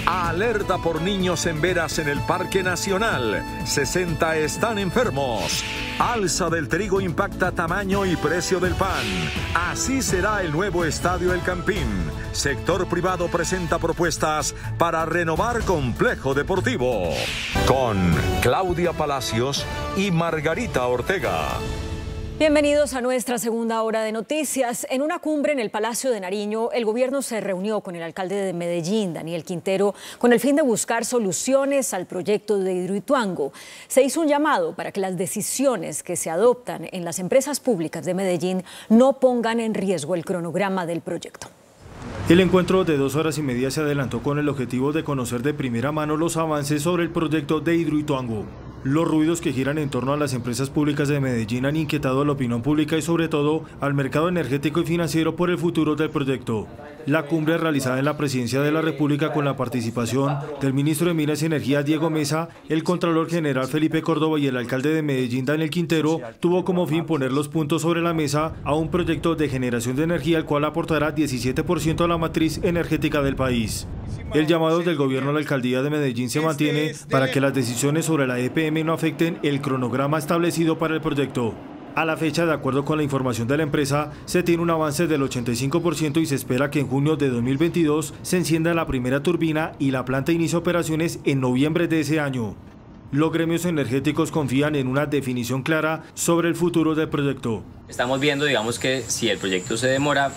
Speaker 1: Alerta por niños en veras en el Parque Nacional. 60 están enfermos. Alza del trigo impacta tamaño y precio del pan. Así será el nuevo estadio El Campín. Sector privado presenta propuestas para renovar complejo deportivo. Con Claudia Palacios y Margarita Ortega.
Speaker 2: Bienvenidos a nuestra segunda hora de noticias. En una cumbre en el Palacio de Nariño, el gobierno se reunió con el alcalde de Medellín, Daniel Quintero, con el fin de buscar soluciones al proyecto de Hidroituango. Se hizo un llamado para que las decisiones que se adoptan en las empresas públicas de Medellín no pongan en riesgo el cronograma del proyecto.
Speaker 19: El encuentro de 2 horas y media se adelantó con el objetivo de conocer de primera mano los avances sobre el proyecto de Hidroituango. Los ruidos que giran en torno a las empresas públicas de Medellín han inquietado a la opinión pública y sobre todo al mercado energético y financiero por el futuro del proyecto. La cumbre realizada en la Presidencia de la República con la participación del ministro de Minas y Energía Diego Mesa, el contralor general Felipe Córdoba y el alcalde de Medellín Daniel Quintero tuvo como fin poner los puntos sobre la mesa a un proyecto de generación de energía el cual aportará 17% a la matriz energética del país. El llamado del gobierno a la alcaldía de Medellín se mantiene para que las decisiones sobre la EPM no afecten el cronograma establecido para el proyecto. A la fecha, de acuerdo con la información de la empresa, se tiene un avance del 85% y se espera que en junio de 2022 se encienda la primera turbina y la planta inicie operaciones en noviembre de ese año. Los gremios energéticos confían en una definición clara sobre el futuro del proyecto.
Speaker 20: Estamos viendo, digamos, que si el proyecto se demora,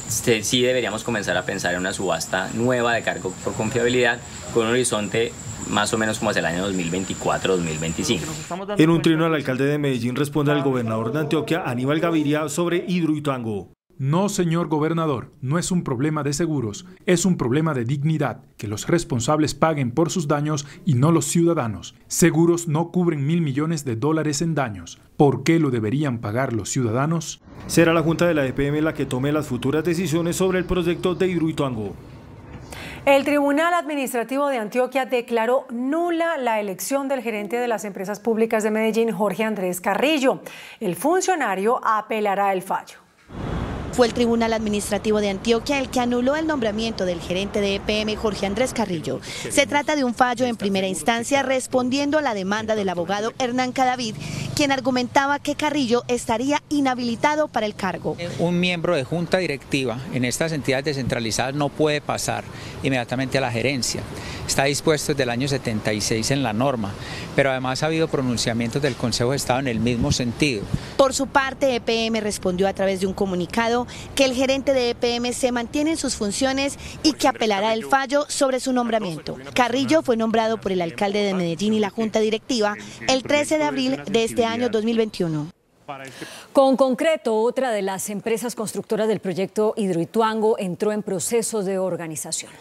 Speaker 20: sí deberíamos comenzar a pensar en una subasta nueva de cargo por confiabilidad con un horizonte más o menos como hacia el año 2024-2025.
Speaker 19: En un trino, el alcalde de Medellín responde al gobernador de Antioquia, Aníbal Gaviria, sobre Hidroituango.
Speaker 21: No, señor gobernador, no es un problema de seguros, es un problema de dignidad, que los responsables paguen por sus daños y no los ciudadanos. Seguros no cubren $1.000 millones en daños. ¿Por qué lo deberían pagar los ciudadanos?
Speaker 19: Será la Junta de la EPM la que tome las futuras decisiones sobre el proyecto de Hidroituango.
Speaker 3: El Tribunal Administrativo de Antioquia declaró nula la elección del gerente de las empresas públicas de Medellín, Jorge Andrés Carrillo. El funcionario apelará el fallo.
Speaker 22: Fue el Tribunal Administrativo de Antioquia el que anuló el nombramiento del gerente de EPM, Jorge Andrés Carrillo. Se trata de un fallo en primera instancia respondiendo a la demanda del abogado Hernán Cadavid, quien argumentaba que Carrillo estaría inhabilitado para el cargo.
Speaker 23: Un miembro de junta directiva en estas entidades descentralizadas no puede pasar inmediatamente a la gerencia. Está dispuesto desde el año 76 en la norma, pero además ha habido pronunciamientos del Consejo de Estado en el mismo sentido.
Speaker 22: Por su parte, EPM respondió a través de un comunicado que el gerente de EPM se mantiene en sus funciones y que apelará el fallo sobre su nombramiento. Carrillo fue nombrado por el alcalde de Medellín y la junta directiva el 13 de abril de este año 2021.
Speaker 2: Con Concreto, otra de las empresas constructoras del proyecto Hidroituango, entró en procesos de organización.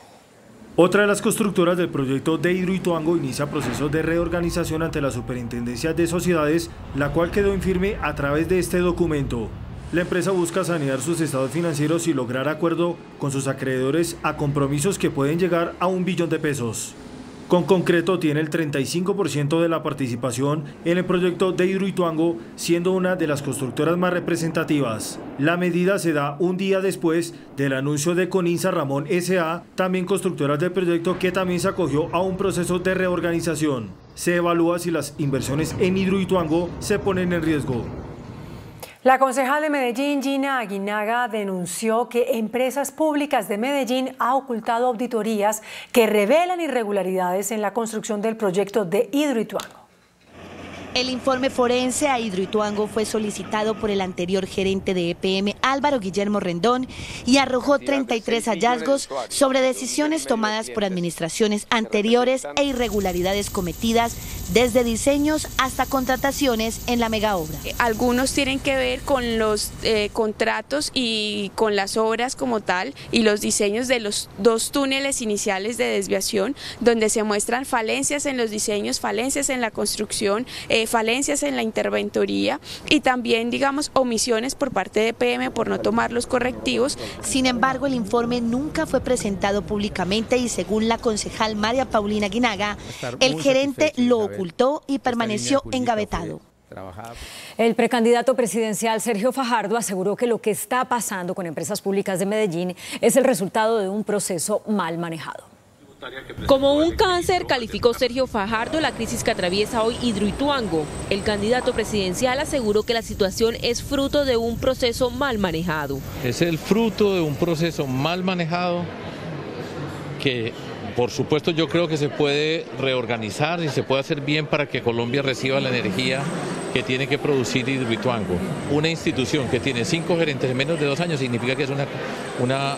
Speaker 19: Otra de las constructoras del proyecto de Hidroituango inicia procesos de reorganización ante la Superintendencia de Sociedades, la cual quedó en firme a través de este documento. La empresa busca sanear sus estados financieros y lograr acuerdo con sus acreedores a compromisos que pueden llegar a $1 billón. Con Concreto tiene el 35% de la participación en el proyecto de Hidroituango, siendo una de las constructoras más representativas. La medida se da un día después del anuncio de Coninsa Ramón S.A., también constructora del proyecto, que también se acogió a un proceso de reorganización. Se evalúa si las inversiones en Hidroituango se ponen en riesgo.
Speaker 3: La concejal de Medellín, Gina Aguinaga, denunció que Empresas Públicas de Medellín ha ocultado auditorías que revelan irregularidades en la construcción del proyecto de Hidroituango.
Speaker 22: El informe forense a Hidroituango fue solicitado por el anterior gerente de EPM, Álvaro Guillermo Rendón, y arrojó 33 hallazgos sobre decisiones tomadas por administraciones anteriores e irregularidades cometidas desde diseños hasta contrataciones en la megaobra.
Speaker 24: Algunos tienen que ver con los contratos y con las obras como tal y los diseños de los 2 túneles iniciales de desviación, donde se muestran falencias en los diseños, falencias en la construcción, falencias en la interventoría y también, digamos, omisiones por parte de EPM por no tomar los correctivos.
Speaker 22: Sin embargo, el informe nunca fue presentado públicamente y, según la concejal María Paulina Aguinaga, el gerente lo ocultó y permaneció engavetado.
Speaker 2: El precandidato presidencial Sergio Fajardo aseguró que lo que está pasando con Empresas Públicas de Medellín es el resultado de un proceso mal manejado.
Speaker 25: Como un cáncer, calificó Sergio Fajardo la crisis que atraviesa hoy Hidroituango. El candidato presidencial aseguró que la situación es fruto de un proceso mal manejado.
Speaker 26: Es el fruto de un proceso mal manejado que, por supuesto, yo creo que se puede reorganizar y se puede hacer bien para que Colombia reciba la energía que tiene que producir Hidroituango. Una institución que tiene 5 gerentes en menos de 2 años significa que es una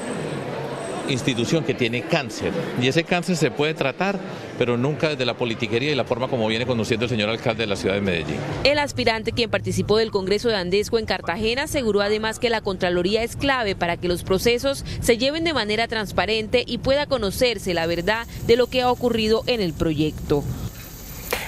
Speaker 26: institución que tiene cáncer, y ese cáncer se puede tratar, pero nunca desde la politiquería y la forma como viene conduciendo el señor alcalde de la ciudad de Medellín.
Speaker 25: El aspirante, quien participó del Congreso de Andesco en Cartagena, aseguró además que la Contraloría es clave para que los procesos se lleven de manera transparente y pueda conocerse la verdad de lo que ha ocurrido en el proyecto.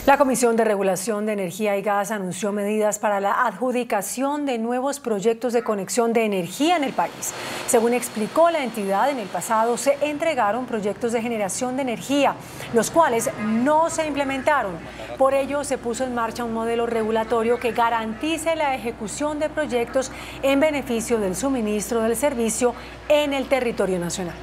Speaker 3: La Comisión de Regulación de Energía y Gas anunció medidas para la adjudicación de nuevos proyectos de conexión de energía en el país. Según explicó la entidad, en el pasado se entregaron proyectos de generación de energía, los cuales no se implementaron. Por ello, se puso en marcha un modelo regulatorio que garantice la ejecución de proyectos en beneficio del suministro del servicio en el territorio nacional.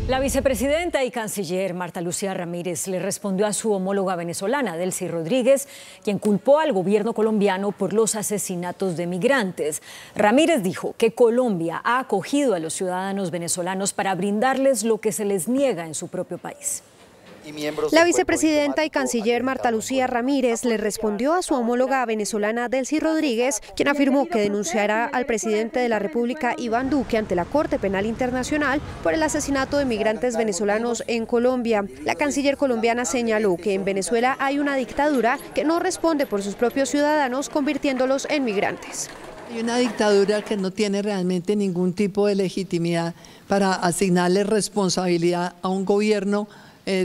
Speaker 2: La vicepresidenta y canciller Marta Lucía Ramírez le respondió a su homóloga venezolana, Delcy Rodríguez, quien culpó al gobierno colombiano por los asesinatos de migrantes. Ramírez dijo que Colombia ha acogido a los ciudadanos venezolanos para brindarles lo que se les niega en su propio país.
Speaker 4: La vicepresidenta y canciller Marta Lucía Ramírez le respondió a su homóloga venezolana Delcy Rodríguez, quien afirmó que denunciará al presidente de la República, Iván Duque, ante la Corte Penal Internacional por el asesinato de migrantes venezolanos en Colombia. La canciller colombiana señaló que en Venezuela hay una dictadura que no responde por sus propios ciudadanos, convirtiéndolos en migrantes.
Speaker 5: Hay una dictadura que no tiene realmente ningún tipo de legitimidad para asignarle responsabilidad a un gobierno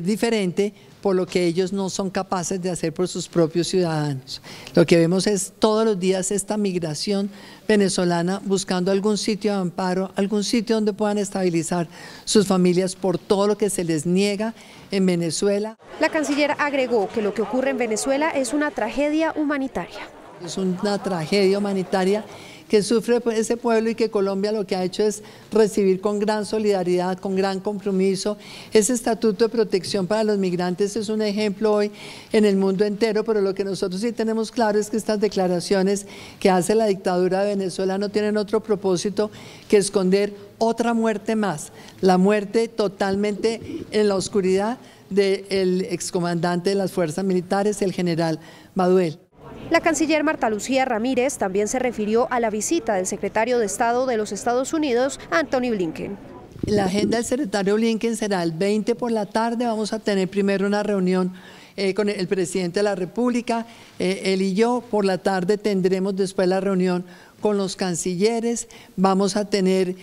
Speaker 5: diferente por lo que ellos no son capaces de hacer por sus propios ciudadanos. Lo que vemos es todos los días esta migración venezolana buscando algún sitio de amparo, algún sitio donde puedan estabilizar sus familias por todo lo que se les niega en Venezuela.
Speaker 4: La canciller agregó que lo que ocurre en Venezuela es una tragedia humanitaria.
Speaker 5: Es una tragedia humanitaria que sufre ese pueblo y que Colombia lo que ha hecho es recibir con gran solidaridad, con gran compromiso. Ese estatuto de protección para los migrantes es un ejemplo hoy en el mundo entero, pero lo que nosotros sí tenemos claro es que estas declaraciones que hace la dictadura de Venezuela no tienen otro propósito que esconder otra muerte más, la muerte totalmente en la oscuridad del excomandante de las fuerzas militares, el general Baduel.
Speaker 4: La canciller Marta Lucía Ramírez también se refirió a la visita del secretario de Estado de los Estados Unidos, Antony Blinken.
Speaker 5: La agenda del secretario Blinken será el 20 por la tarde. Vamos a tener primero una reunión con el presidente de la República, él y yo. Por la tarde tendremos después la reunión con los cancilleres. Vamos a tener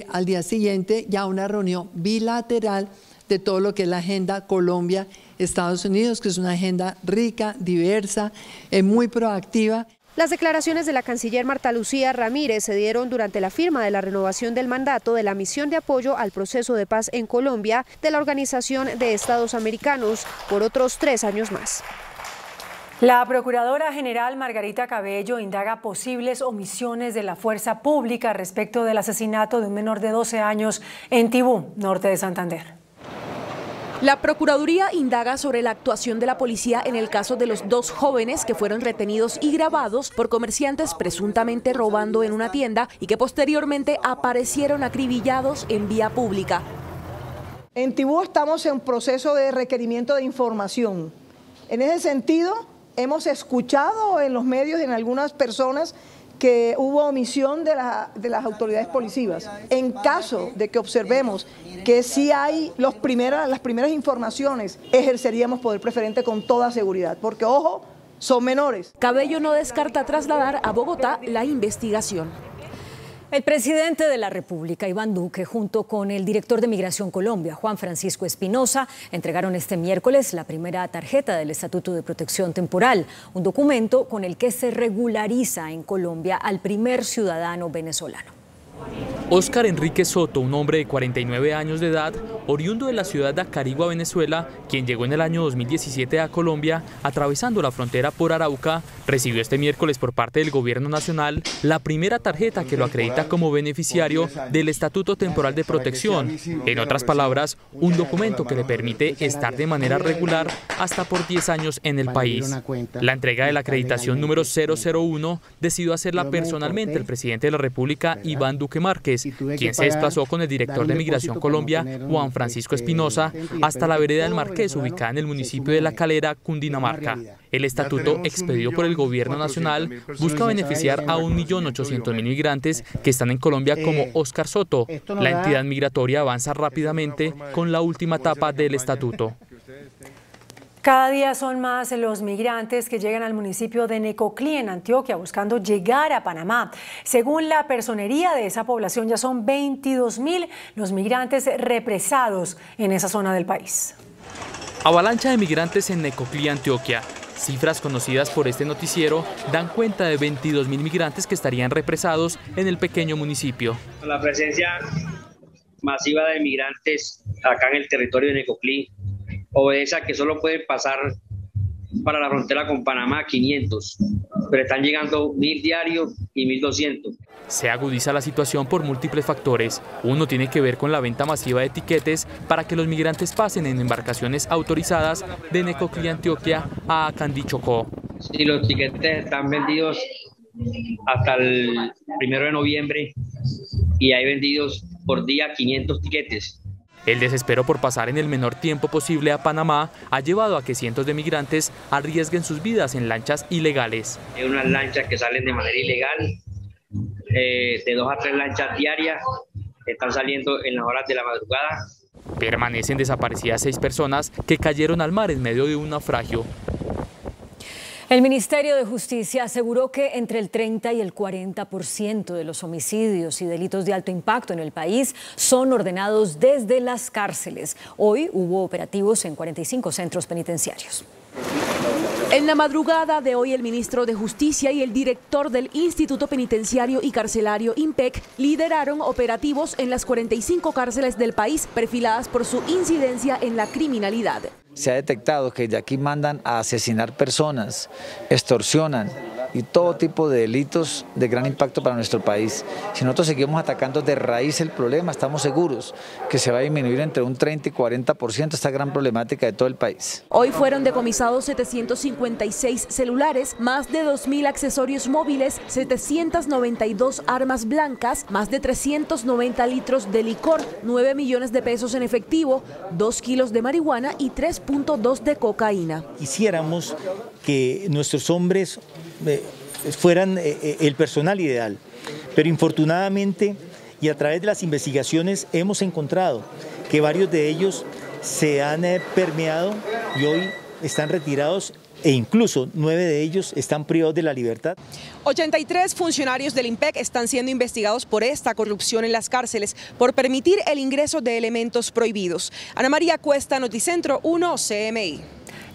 Speaker 5: al día siguiente ya una reunión bilateral de todo lo que es la agenda Colombia-Estados Unidos, que es una agenda rica, diversa, muy proactiva.
Speaker 4: Las declaraciones de la canciller Marta Lucía Ramírez se dieron durante la firma de la renovación del mandato de la misión de apoyo al proceso de paz en Colombia de la Organización de Estados Americanos por otros 3 años más.
Speaker 3: La Procuradora General Margarita Cabello indaga posibles omisiones de la fuerza pública respecto del asesinato de un menor de 12 años en Tibú, norte de Santander.
Speaker 6: La Procuraduría indaga sobre la actuación de la policía en el caso de los 2 jóvenes que fueron retenidos y grabados por comerciantes presuntamente robando en una tienda y que posteriormente aparecieron acribillados en vía pública.
Speaker 8: En Tibú estamos en proceso de requerimiento de información. En ese sentido, hemos escuchado en los medios, en algunas personas, que hubo omisión de las autoridades policivas. En caso de que observemos que sí hay las primeras informaciones, ejerceríamos poder preferente con toda seguridad, porque ojo, son menores.
Speaker 6: Cabello no descarta trasladar a Bogotá la investigación.
Speaker 2: El presidente de la República, Iván Duque, junto con el director de Migración Colombia, Juan Francisco Espinosa, entregaron este miércoles la primera tarjeta del Estatuto de Protección Temporal, un documento con el que se regulariza en Colombia al primer ciudadano venezolano.
Speaker 10: Óscar Enrique Soto, un hombre de 49 años de edad, oriundo de la ciudad de Acarigua, Venezuela, quien llegó en el año 2017 a Colombia, atravesando la frontera por Arauca, recibió este miércoles por parte del Gobierno Nacional la primera tarjeta que lo acredita como beneficiario del Estatuto Temporal de Protección. En otras palabras, un documento que le permite estar de manera regular hasta por 10 años en el país. La entrega de la acreditación número 001 decidió hacerla personalmente el presidente de la República, Iván Duque Márquez, quien se desplazó con el director de Migración Colombia, Juan Francisco Espinosa, hasta la vereda del Marqués, ubicada en el municipio de La Calera, Cundinamarca. El estatuto expedido por el Gobierno Nacional busca beneficiar a 1.800.000 migrantes que están en Colombia como Óscar Soto. La entidad migratoria avanza rápidamente con la última etapa del estatuto.
Speaker 3: Cada día son más los migrantes que llegan al municipio de Necoclí, en Antioquia, buscando llegar a Panamá. Según la personería de esa población, ya son 22.000 los migrantes represados en esa zona del país.
Speaker 10: Avalancha de migrantes en Necoclí, Antioquia. Cifras conocidas por este noticiero dan cuenta de 22.000 migrantes que estarían represados en el pequeño municipio.
Speaker 11: La presencia masiva de migrantes acá en el territorio de Necoclí obedece a que solo pueden pasar para la frontera con Panamá 500, pero están llegando 1.000 diarios y 1.200.
Speaker 10: Se agudiza la situación por múltiples factores. Uno tiene que ver con la venta masiva de tiquetes para que los migrantes pasen en embarcaciones autorizadas de Necoclí, Antioquia, a Candí, Chocó.
Speaker 11: Sí, los tiquetes están vendidos hasta el 1 de noviembre y hay vendidos por día 500 tiquetes.
Speaker 10: El desespero por pasar en el menor tiempo posible a Panamá ha llevado a que cientos de migrantes arriesguen sus vidas en lanchas ilegales.
Speaker 11: Hay unas lanchas que salen de manera ilegal, de 2 a 3 lanchas diarias, están saliendo en las horas de la madrugada.
Speaker 10: Permanecen desaparecidas 6 personas que cayeron al mar en medio de un naufragio.
Speaker 2: El Ministerio de Justicia aseguró que entre el 30 y el 40% de los homicidios y delitos de alto impacto en el país son ordenados desde las cárceles. Hoy hubo operativos en 45 centros penitenciarios.
Speaker 6: En la madrugada de hoy, el ministro de Justicia y el director del Instituto Penitenciario y Carcelario INPEC lideraron operativos en las 45 cárceles del país perfiladas por su incidencia en la criminalidad.
Speaker 9: Se ha detectado que de aquí mandan a asesinar personas, extorsionan y todo tipo de delitos de gran impacto para nuestro país. Si nosotros seguimos atacando de raíz el problema, estamos seguros que se va a disminuir entre un 30 y 40% esta gran problemática de todo el país.
Speaker 6: Hoy fueron decomisados 756 celulares, más de 2.000 accesorios móviles, 792 armas blancas, más de 390 litros de licor, 9 millones de pesos en efectivo, 2 kilos de marihuana y 3.2 de cocaína.
Speaker 12: Quisiéramos que nuestros hombres fueran el personal ideal, pero infortunadamente y a través de las investigaciones hemos encontrado que varios de ellos se han permeado y hoy están retirados e incluso 9 de ellos están privados de la libertad.
Speaker 6: 83 funcionarios del INPEC están siendo investigados por esta corrupción en las cárceles por permitir el ingreso de elementos prohibidos. Ana María Cuesta, Noticentro 1 CMI.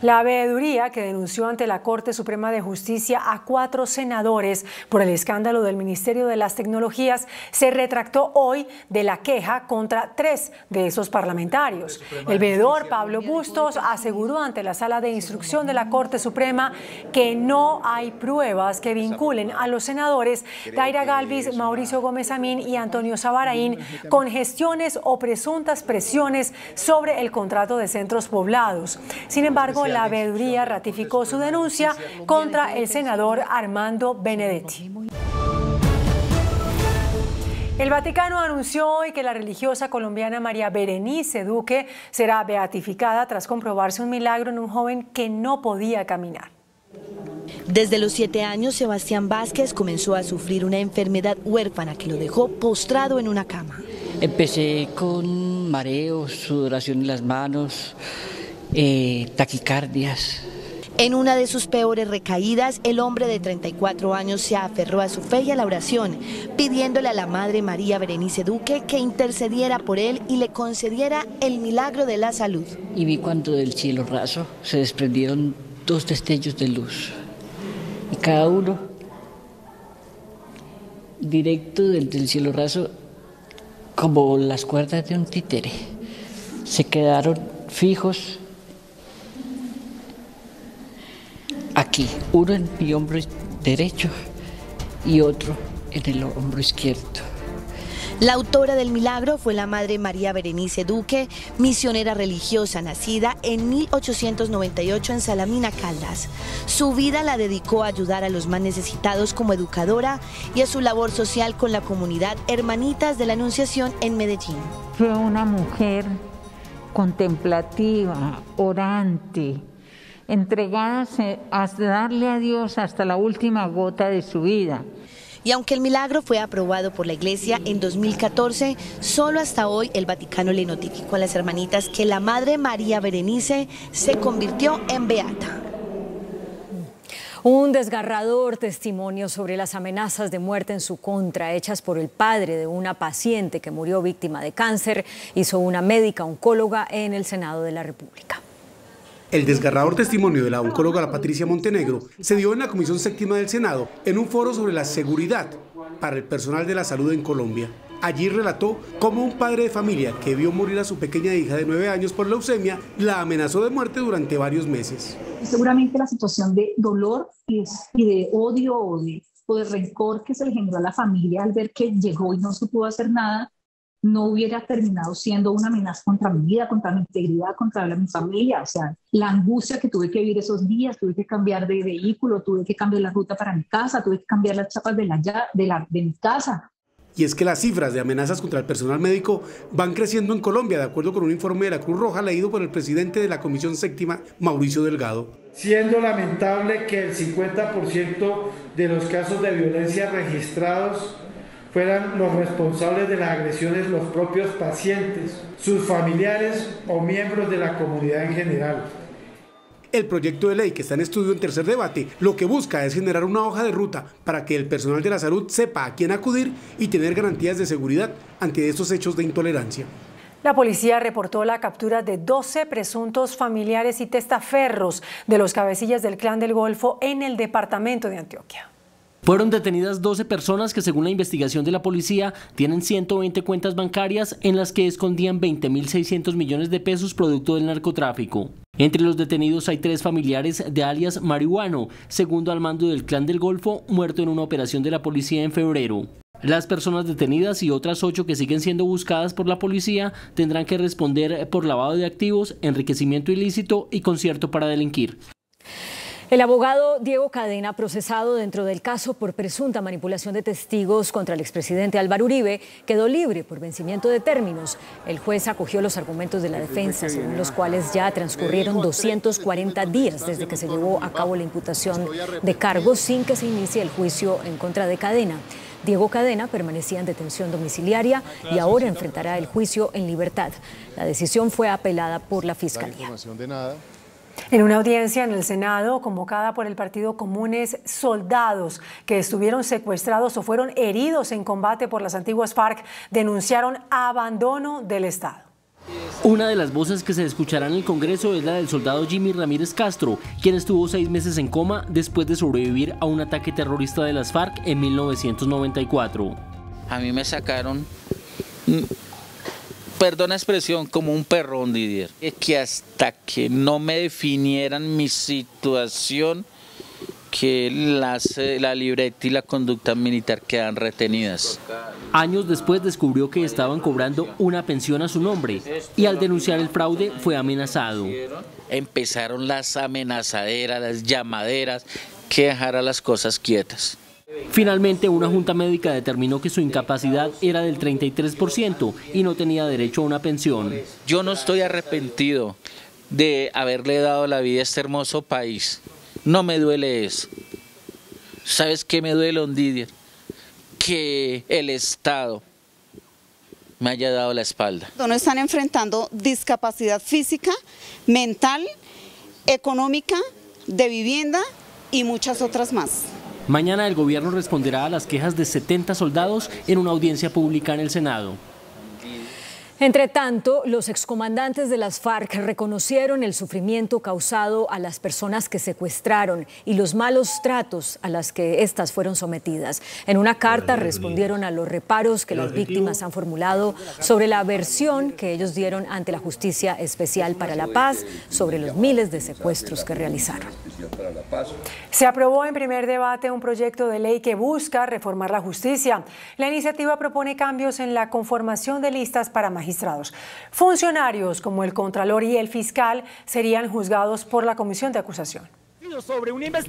Speaker 3: La veeduría, que denunció ante la Corte Suprema de Justicia a 4 senadores por el escándalo del Ministerio de las Tecnologías, se retractó hoy de la queja contra 3 de esos parlamentarios. El veedor Pablo Bustos aseguró ante la Sala de Instrucción de la Corte Suprema que no hay pruebas que vinculen a los senadores Daira Galvis, Mauricio Gómez Amín y Antonio Sabaraín con gestiones o presuntas presiones sobre el contrato de centros poblados. Sin embargo, la veeduría ratificó su denuncia contra el senador Armando Benedetti. El Vaticano anunció hoy que la religiosa colombiana María Berenice Duque será beatificada tras comprobarse un milagro en un joven que no podía caminar.
Speaker 22: Desde los 7 años, Sebastián Vázquez comenzó a sufrir una enfermedad huérfana que lo dejó postrado en una cama.
Speaker 13: Empecé con mareos, sudoración en las manos, taquicardias.
Speaker 22: En una de sus peores recaídas, el hombre de 34 años se aferró a su fe y a la oración, pidiéndole a la Madre María Berenice Duque que intercediera por él y le concediera el milagro de la salud.
Speaker 13: Y vi cuando del cielo raso se desprendieron 2 destellos de luz, y cada uno directo del cielo raso, como las cuerdas de un títere, se quedaron fijos aquí, uno en mi hombro derecho y otro en el hombro izquierdo.
Speaker 22: La autora del milagro fue la Madre María Berenice Duque, misionera religiosa nacida en 1898 en Salamina, Caldas. Su vida la dedicó a ayudar a los más necesitados como educadora y a su labor social con la comunidad Hermanitas de la Anunciación en Medellín.
Speaker 14: Fue una mujer contemplativa, orante, entregada a darle a Dios hasta la última gota de su vida.
Speaker 22: Y aunque el milagro fue aprobado por la Iglesia en 2014, solo hasta hoy el Vaticano le notificó a las hermanitas que la Madre María Berenice se convirtió en beata.
Speaker 2: Un desgarrador testimonio sobre las amenazas de muerte en su contra hechas por el padre de una paciente que murió víctima de cáncer hizo una médica oncóloga en el Senado de la República.
Speaker 15: El desgarrador testimonio de la oncóloga Patricia Montenegro se dio en la Comisión Séptima del Senado en un foro sobre la seguridad para el personal de la salud en Colombia. Allí relató cómo un padre de familia que vio morir a su pequeña hija de 9 años por leucemia la amenazó de muerte durante varios meses.
Speaker 1: Seguramente la situación de dolor y de odio o de rencor que se le generó a la familia al ver que llegó y no se pudo hacer nada, no hubiera terminado siendo una amenaza contra mi vida, contra mi integridad, contra mi familia. O sea, la angustia que tuve que vivir esos días, tuve que cambiar de vehículo, tuve que cambiar la ruta para mi casa, tuve que cambiar las chapas de mi casa.
Speaker 15: Y es que las cifras de amenazas contra el personal médico van creciendo en Colombia, de acuerdo con un informe de la Cruz Roja leído por el presidente de la Comisión Séptima, Mauricio Delgado.
Speaker 7: Siendo lamentable que el 50% de los casos de violencia registrados fueran los responsables de las agresiones los propios pacientes, sus familiares o miembros de la comunidad en general.
Speaker 15: El proyecto de ley que está en estudio en tercer debate lo que busca es generar una hoja de ruta para que el personal de la salud sepa a quién acudir y tener garantías de seguridad ante estos hechos de intolerancia.
Speaker 3: La policía reportó la captura de 12 presuntos familiares y testaferros de los cabecillas del Clan del Golfo en el departamento de Antioquia.
Speaker 16: Fueron detenidas 12 personas que, según la investigación de la policía, tienen 120 cuentas bancarias en las que escondían 20.600 millones de pesos producto del narcotráfico. Entre los detenidos hay 3 familiares de alias Marihuano, segundo al mando del Clan del Golfo, muerto en una operación de la policía en febrero. Las personas detenidas y otras 8 que siguen siendo buscadas por la policía tendrán que responder por lavado de activos, enriquecimiento ilícito y concierto para delinquir.
Speaker 2: El abogado Diego Cadena, procesado dentro del caso por presunta manipulación de testigos contra el expresidente Álvaro Uribe, quedó libre por vencimiento de términos. El juez acogió los argumentos de la defensa, según los cuales ya transcurrieron 240 días desde que se llevó a cabo la imputación de cargos sin que se inicie el juicio en contra de Cadena. Diego Cadena permanecía en detención domiciliaria y ahora enfrentará el juicio en libertad. La decisión fue apelada por la Fiscalía.
Speaker 3: En una audiencia en el Senado convocada por el Partido Comunes, soldados que estuvieron secuestrados o fueron heridos en combate por las antiguas FARC denunciaron abandono del Estado.
Speaker 16: Una de las voces que se escuchará en el Congreso es la del soldado Jimmy Ramírez Castro, quien estuvo 6 meses en coma después de sobrevivir a un ataque terrorista de las FARC en 1994.
Speaker 17: A mí me sacaron, perdón la expresión, como un perrón, Didier. Que hasta que no me definieran mi situación, que la libreta y la conducta militar quedan retenidas.
Speaker 16: Años después descubrió que estaban cobrando una pensión a su nombre y al denunciar el fraude fue amenazado.
Speaker 17: Empezaron las amenazaderas, las llamaderas, que dejara las cosas quietas.
Speaker 16: Finalmente, una junta médica determinó que su incapacidad era del 33% y no tenía derecho a una pensión.
Speaker 17: Yo no estoy arrepentido de haberle dado la vida a este hermoso país. No me duele eso. ¿Sabes qué me duele, Didier? Que el Estado me haya dado la espalda.
Speaker 18: No están enfrentando discapacidad física, mental, económica, de vivienda y muchas otras más.
Speaker 16: Mañana el gobierno responderá a las quejas de 70 soldados en una audiencia pública en el Senado.
Speaker 2: Entre tanto, los excomandantes de las FARC reconocieron el sufrimiento causado a las personas que secuestraron y los malos tratos a las que éstas fueron sometidas. En una carta respondieron a los reparos que las víctimas han formulado sobre la versión que ellos dieron ante la Justicia Especial para la Paz sobre los miles de secuestros que realizaron.
Speaker 3: Se aprobó en primer debate un proyecto de ley que busca reformar la justicia. La iniciativa propone cambios en la conformación de listas para magistrados. Funcionarios como el Contralor y el Fiscal serían juzgados por la Comisión de Acusación.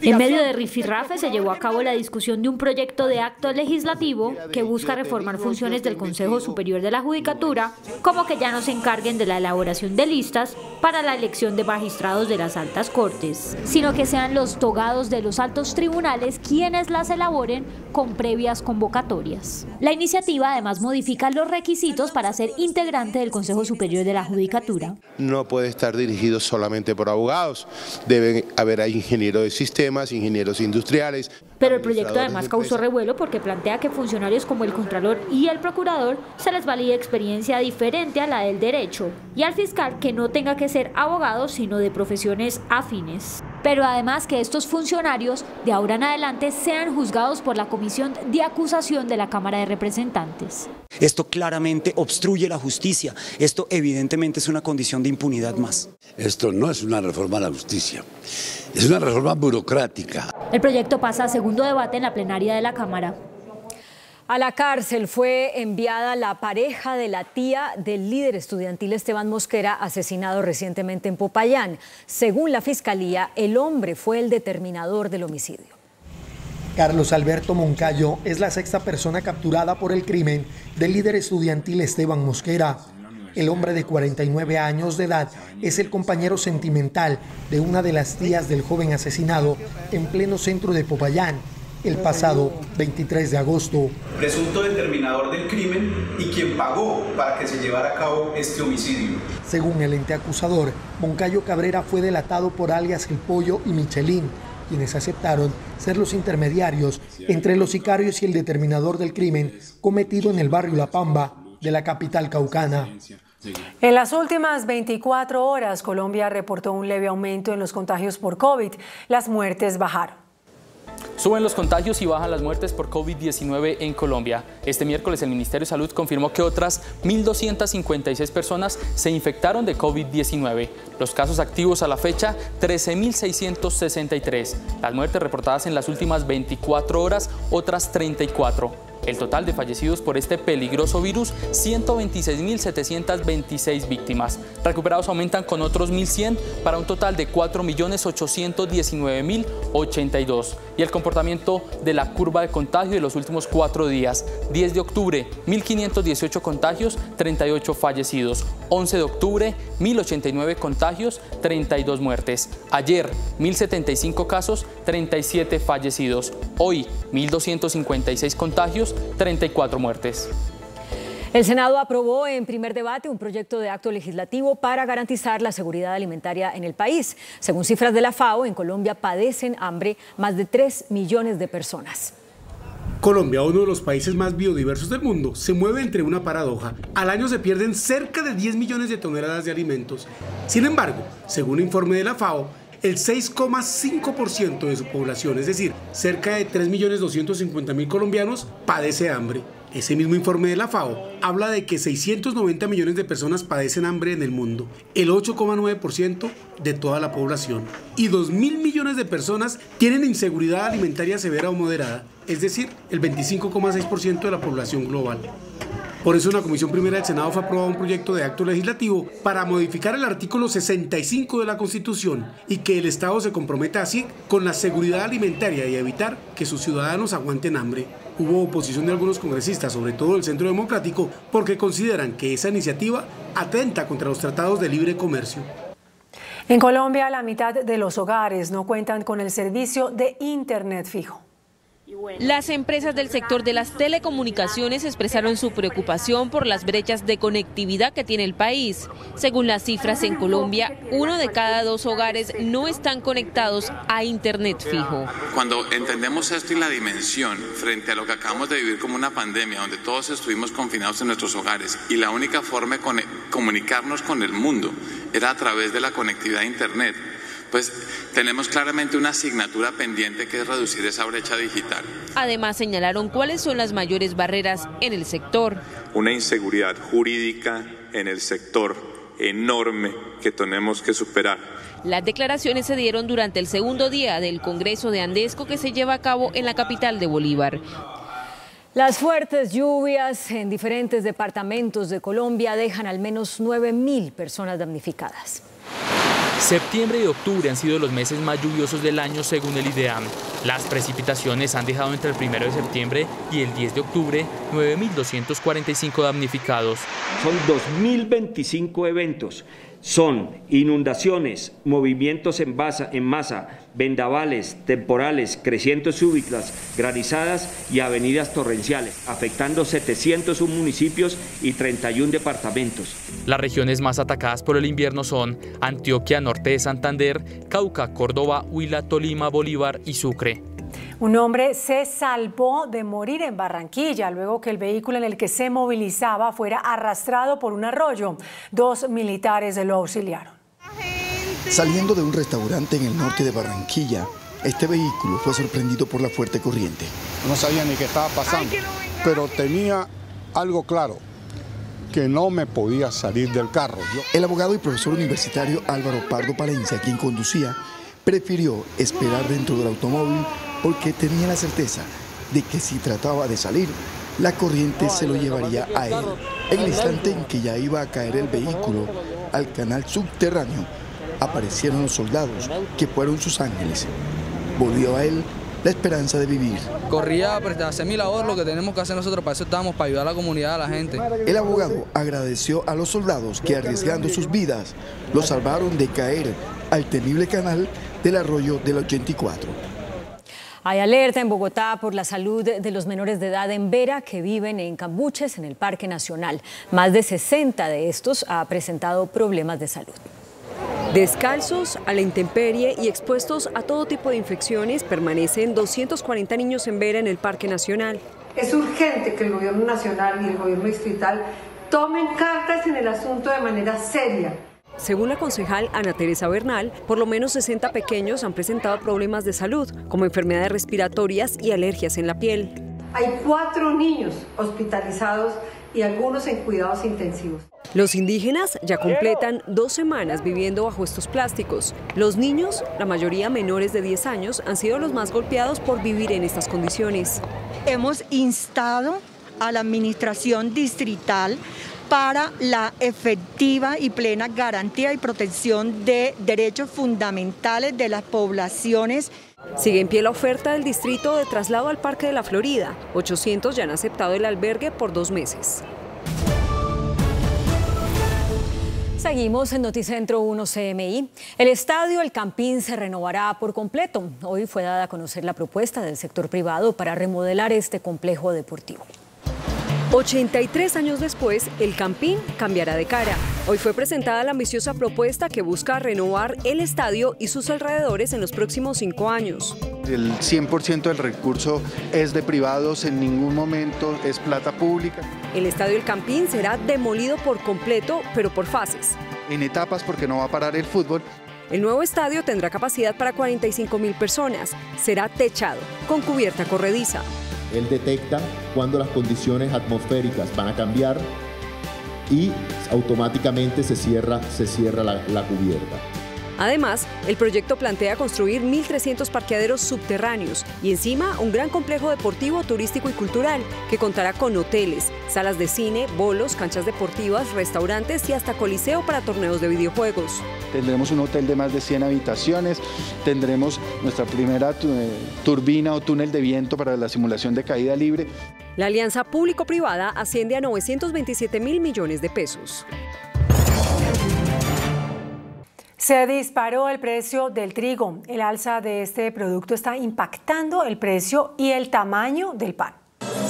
Speaker 20: En medio de rifirrafe se llevó a cabo la discusión de un proyecto de acto legislativo que busca reformar funciones del Consejo Superior de la Judicatura, como que ya no se encarguen de la elaboración de listas para la elección de magistrados de las altas cortes, sino que sean los togados de los altos tribunales quienes las elaboren con previas convocatorias. La iniciativa además modifica los requisitos para ser integrante del Consejo Superior de la Judicatura.
Speaker 27: No puede estar dirigido solamente por abogados, deben haber ingenieros de sistemas, ingenieros industriales.
Speaker 20: Pero el proyecto además causó revuelo porque plantea que funcionarios como el Contralor y el Procurador se les valide experiencia diferente a la del derecho y al fiscal que no tenga que ser abogado sino de profesiones afines. Pero además que estos funcionarios de ahora en adelante sean juzgados por la Comisión de Acusación de la Cámara de Representantes.
Speaker 5: Esto claramente obstruye la justicia. Esto evidentemente es una condición de impunidad más.
Speaker 19: Esto no es una reforma a la justicia, es una reforma burocrática.
Speaker 20: El proyecto pasa a segundo debate en la plenaria de la Cámara.
Speaker 2: A la cárcel fue enviada la pareja de la tía del líder estudiantil Esteban Mosquera, asesinado recientemente en Popayán. Según la Fiscalía, el hombre fue el determinador del homicidio.
Speaker 21: Carlos Alberto Moncayo es la sexta persona capturada por el crimen del líder estudiantil Esteban Mosquera. El hombre de 49 años de edad es el compañero sentimental de una de las tías del joven asesinado en pleno centro de Popayán el pasado 23 de agosto.
Speaker 23: Presunto determinador del crimen y quien pagó para que se llevara a cabo este homicidio.
Speaker 21: Según el ente acusador, Moncayo Cabrera fue delatado por alias El Pollo y Michelín, quienes aceptaron ser los intermediarios entre los sicarios y el determinador del crimen cometido en el barrio La Pamba de la capital caucana.
Speaker 3: En las últimas 24 horas, Colombia reportó un leve aumento en los contagios por COVID. Las muertes bajaron.
Speaker 10: Suben los contagios y bajan las muertes por COVID-19 en Colombia. Este miércoles el Ministerio de Salud confirmó que otras 1.256 personas se infectaron de COVID-19. Los casos activos a la fecha, 13.663. Las muertes reportadas en las últimas 24 horas, otras 34. El total de fallecidos por este peligroso virus, 126.726 víctimas. Recuperados aumentan con otros 1.100 para un total de 4.819.082. Y el comportamiento de la curva de contagio de los últimos 4 días. 10 de octubre, 1.518 contagios, 38 fallecidos. 11 de octubre, 1.089 contagios, 32 muertes. Ayer, 1.075 casos, 37 fallecidos. Hoy, 1.256 contagios, 34 muertes.
Speaker 2: El Senado aprobó en primer debate un proyecto de acto legislativo para garantizar la seguridad alimentaria en el país. Según cifras de la FAO, en Colombia padecen hambre más de 3 millones de personas.
Speaker 15: Colombia, uno de los países más biodiversos del mundo, se mueve entre una paradoja. Al año se pierden cerca de 10 millones de toneladas de alimentos. Sin embargo, según un informe de la FAO, el 6,5% de su población, es decir, cerca de 3.250.000 colombianos, padece hambre. Ese mismo informe de la FAO habla de que 690 millones de personas padecen hambre en el mundo, el 8,9% de toda la población. Y 2.000 millones de personas tienen inseguridad alimentaria severa o moderada, es decir, el 25,6% de la población global. Por eso, una comisión primera del Senado fue aprobado un proyecto de acto legislativo para modificar el artículo 65 de la Constitución y que el Estado se comprometa así con la seguridad alimentaria y evitar que sus ciudadanos aguanten hambre. Hubo oposición de algunos congresistas, sobre todo del Centro Democrático, porque consideran que esa iniciativa atenta contra los tratados de libre comercio.
Speaker 3: En Colombia, la mitad de los hogares no cuentan con el servicio de Internet fijo.
Speaker 6: Las empresas del sector de las telecomunicaciones expresaron su preocupación por las brechas de conectividad que tiene el país. Según las cifras en Colombia, 1 de cada 2 hogares no están conectados a Internet fijo.
Speaker 24: Cuando entendemos esto y la dimensión frente a lo que acabamos de vivir como una pandemia, donde todos estuvimos confinados en nuestros hogares y la única forma de comunicarnos con el mundo era a través de la conectividad a Internet, pues tenemos claramente una asignatura pendiente que es reducir esa brecha digital.
Speaker 6: Además, señalaron cuáles son las mayores barreras en el sector.
Speaker 25: Una inseguridad jurídica en el sector enorme que tenemos que superar.
Speaker 6: Las declaraciones se dieron durante el segundo día del Congreso de Andesco que se lleva a cabo en la capital de Bolívar.
Speaker 2: Las fuertes lluvias en diferentes departamentos de Colombia dejan al menos 9.000 personas damnificadas.
Speaker 10: Septiembre y octubre han sido los meses más lluviosos del año según el IDEAM. Las precipitaciones han dejado entre el 1 de septiembre y el 10 de octubre 9.245 damnificados.
Speaker 26: Son 2.025 eventos. Son inundaciones, movimientos en masa, vendavales, temporales, crecientes súbitas, granizadas y avenidas torrenciales, afectando 701 municipios y 31 departamentos.
Speaker 10: Las regiones más atacadas por el invierno son Antioquia, norte de Santander, Cauca, Córdoba, Huila, Tolima, Bolívar y Sucre.
Speaker 3: Un hombre se salvó de morir en Barranquilla luego que el vehículo en el que se movilizaba fuera arrastrado por un arroyo. 2 militares lo auxiliaron.
Speaker 4: Saliendo de un restaurante en el norte de Barranquilla, este vehículo fue sorprendido por la fuerte corriente.
Speaker 8: No sabía ni qué estaba pasando, pero tenía algo claro, que no me podía salir del carro.
Speaker 4: El abogado y profesor universitario Álvaro Pardo Palencia, quien conducía, prefirió esperar dentro del automóvil porque tenía la certeza de que si trataba de salir, la corriente se lo llevaría a él. En el instante en que ya iba a caer el vehículo al canal subterráneo, aparecieron los soldados que fueron sus ángeles. Volvió a él la esperanza de vivir.
Speaker 9: Corría a hacer mi labor, lo que tenemos que hacer nosotros, para eso estamos, para ayudar a la comunidad, a la gente.
Speaker 4: El abogado agradeció a los soldados que, arriesgando sus vidas, los salvaron de caer al temible canal del arroyo del 84.
Speaker 2: Hay alerta en Bogotá por la salud de los menores de edad en Vera que viven en cambuches en el Parque Nacional. Más de 60 de estos han presentado problemas de salud.
Speaker 11: Descalzos, a la intemperie y expuestos a todo tipo de infecciones, permanecen 240 niños en Vera en el Parque Nacional.
Speaker 12: Es urgente que el gobierno nacional y el gobierno distrital tomen cartas en el asunto de manera seria.
Speaker 11: Según la concejal Ana Teresa Bernal, por lo menos 60 pequeños han presentado problemas de salud, como enfermedades respiratorias y alergias en la piel.
Speaker 12: Hay 4 niños hospitalizados y algunos en cuidados intensivos.
Speaker 11: Los indígenas ya completan 2 semanas viviendo bajo estos plásticos. Los niños, la mayoría menores de 10 años, han sido los más golpeados por vivir en estas condiciones.
Speaker 13: Hemos instado a la administración distrital para la efectiva y plena garantía y protección de derechos fundamentales de las poblaciones.
Speaker 11: Sigue en pie la oferta del distrito de traslado al Parque de la Florida. 800 ya han aceptado el albergue por 2 meses.
Speaker 2: Seguimos en Noticentro 1 CMI. El estadio El Campín se renovará por completo. Hoy fue dada a conocer la propuesta del sector privado para remodelar este complejo deportivo.
Speaker 11: 83 años después, el Campín cambiará de cara. Hoy fue presentada la ambiciosa propuesta que busca renovar el estadio y sus alrededores en los próximos 5 años.
Speaker 14: El 100% del recurso es de privados, en ningún momento es plata pública.
Speaker 11: El estadio El Campín será demolido por completo, pero por fases.
Speaker 14: En etapas, porque no va a parar el fútbol.
Speaker 11: El nuevo estadio tendrá capacidad para 45.000 personas. Será techado, con cubierta corrediza.
Speaker 28: Él detecta cuando las condiciones atmosféricas van a cambiar y automáticamente se cierra la cubierta.
Speaker 11: Además, el proyecto plantea construir 1.300 parqueaderos subterráneos y encima un gran complejo deportivo, turístico y cultural que contará con hoteles, salas de cine, bolos, canchas deportivas, restaurantes y hasta coliseo para torneos de videojuegos.
Speaker 14: Tendremos un hotel de más de 100 habitaciones, tendremos nuestra primera turbina o túnel de viento para la simulación de caída libre.
Speaker 11: La alianza público-privada asciende a 927.000 millones de pesos.
Speaker 3: Se disparó el precio del trigo. El alza de este producto está impactando el precio y el tamaño del pan.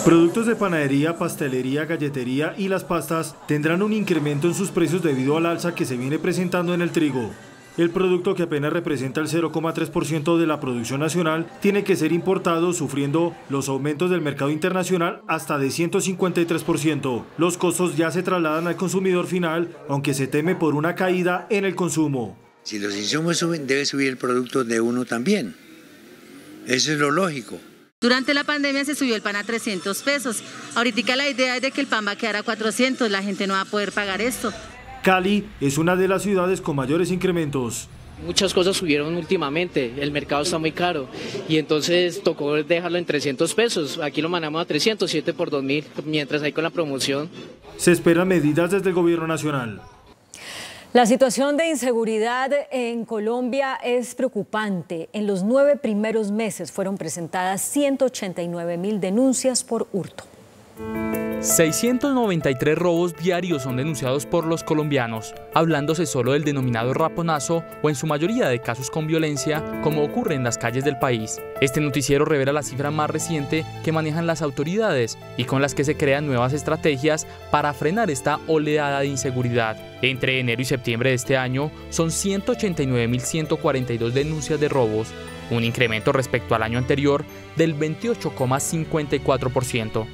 Speaker 29: Productos de panadería, pastelería, galletería y las pastas tendrán un incremento en sus precios debido al alza que se viene presentando en el trigo. El producto, que apenas representa el 0,3% de la producción nacional, tiene que ser importado, sufriendo los aumentos del mercado internacional hasta de 153%. Los costos ya se trasladan al consumidor final, aunque se teme por una caída en el consumo.
Speaker 30: Si los insumos suben, debe subir el producto de uno también. Eso es lo lógico.
Speaker 31: Durante la pandemia se subió el pan a 300 pesos. Ahorita la idea es de que el pan va a quedar a 400, la gente no va a poder pagar esto.
Speaker 29: Cali es una de las ciudades con mayores incrementos.
Speaker 32: Muchas cosas subieron últimamente, el mercado está muy caro y entonces tocó dejarlo en 300 pesos. Aquí lo manejamos a 300, 7 por 2.000, mientras hay con la promoción.
Speaker 29: Se esperan medidas desde el gobierno nacional.
Speaker 2: La situación de inseguridad en Colombia es preocupante. En los 9 primeros meses fueron presentadas 189.000 denuncias por hurto.
Speaker 10: 693 robos diarios son denunciados por los colombianos, hablándose solo del denominado raponazo o en su mayoría de casos con violencia, como ocurre en las calles del país. Este noticiero revela la cifra más reciente que manejan las autoridades y con las que se crean nuevas estrategias para frenar esta oleada de inseguridad. Entre enero y septiembre de este año son 189.142 denuncias de robos. un incremento respecto al año anterior del 28,54%.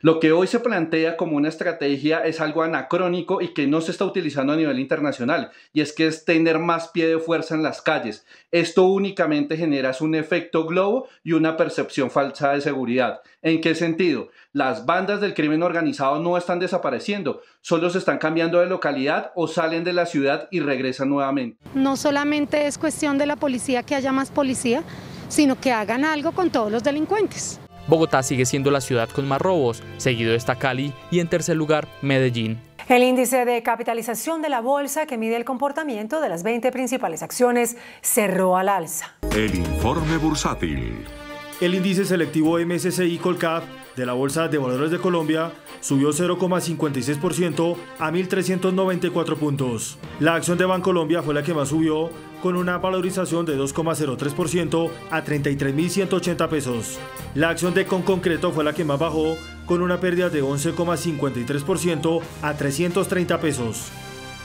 Speaker 1: Lo que hoy se plantea como una estrategia es algo anacrónico y que no se está utilizando a nivel internacional, y es que es tener más pie de fuerza en las calles. Esto únicamente genera un efecto globo y una percepción falsa de seguridad. ¿En qué sentido? Las bandas del crimen organizado no están desapareciendo, solo se están cambiando de localidad o salen de la ciudad y regresan nuevamente.
Speaker 5: No solamente es cuestión de la policía que haya más policía, sino que hagan algo con todos los delincuentes.
Speaker 10: Bogotá sigue siendo la ciudad con más robos, seguido está Cali y en tercer lugar Medellín.
Speaker 3: El índice de capitalización de la bolsa, que mide el comportamiento de las 20 principales acciones, cerró al alza.
Speaker 7: El informe bursátil.
Speaker 29: El índice selectivo MSCI Colcap de la Bolsa de Valores de Colombia subió 0,56% a 1.394 puntos. La acción de Bancolombia fue la que más subió, con una valorización de 2,03% a 33.180 pesos. La acción de Conconcreto fue la que más bajó, con una pérdida de 11,53% a 330 pesos.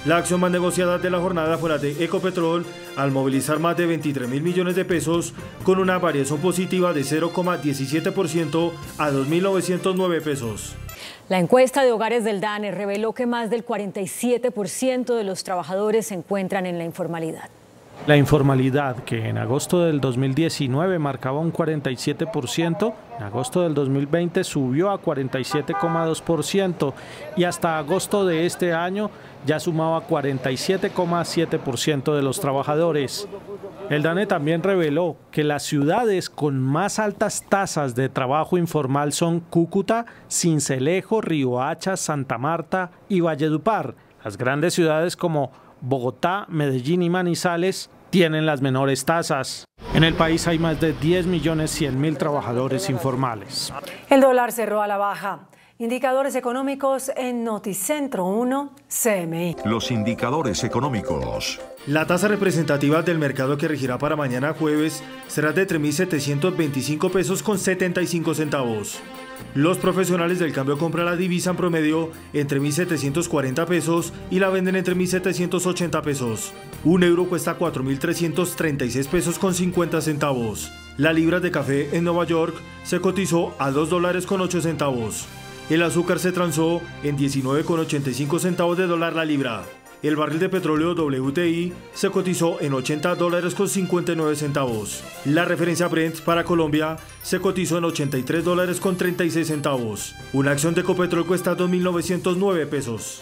Speaker 29: La acción más negociada de la jornada fue la de Ecopetrol, al movilizar más de 23.000 millones de pesos, con una variación positiva de 0,17% a 2.909 pesos.
Speaker 2: La encuesta de hogares del DANE reveló que más del 47% de los trabajadores se encuentran en la informalidad.
Speaker 16: La informalidad, que en agosto del 2019 marcaba un 47%, en agosto del 2020 subió a 47,2% y hasta agosto de este año ya sumaba 47,7% de los trabajadores. El DANE también reveló que las ciudades con más altas tasas de trabajo informal son Cúcuta, Sincelejo, Riohacha, Santa Marta y Valledupar. Las grandes ciudades como Bogotá, Medellín y Manizales tienen las menores tasas. En el país hay más de 10.100.000 trabajadores informales.
Speaker 3: El dólar cerró a la baja. Indicadores económicos en Noticentro 1 CMI.
Speaker 7: Los indicadores económicos.
Speaker 29: La tasa representativa del mercado que regirá para mañana jueves será de 3.725 pesos con 75 centavos. Los profesionales del cambio compran la divisa en promedio entre 1.740 pesos y la venden entre 1.780 pesos. Un euro cuesta 4.336 pesos con 50 centavos. La libra de café en Nueva York se cotizó a $2 con 8 centavos. El azúcar se transó en 19,85 centavos de dólar la libra. El barril de petróleo WTI se cotizó en $80 con 59 centavos. La referencia Brent para Colombia se cotizó en $83 con 36 centavos. Una acción de Ecopetrol cuesta 2.909 pesos.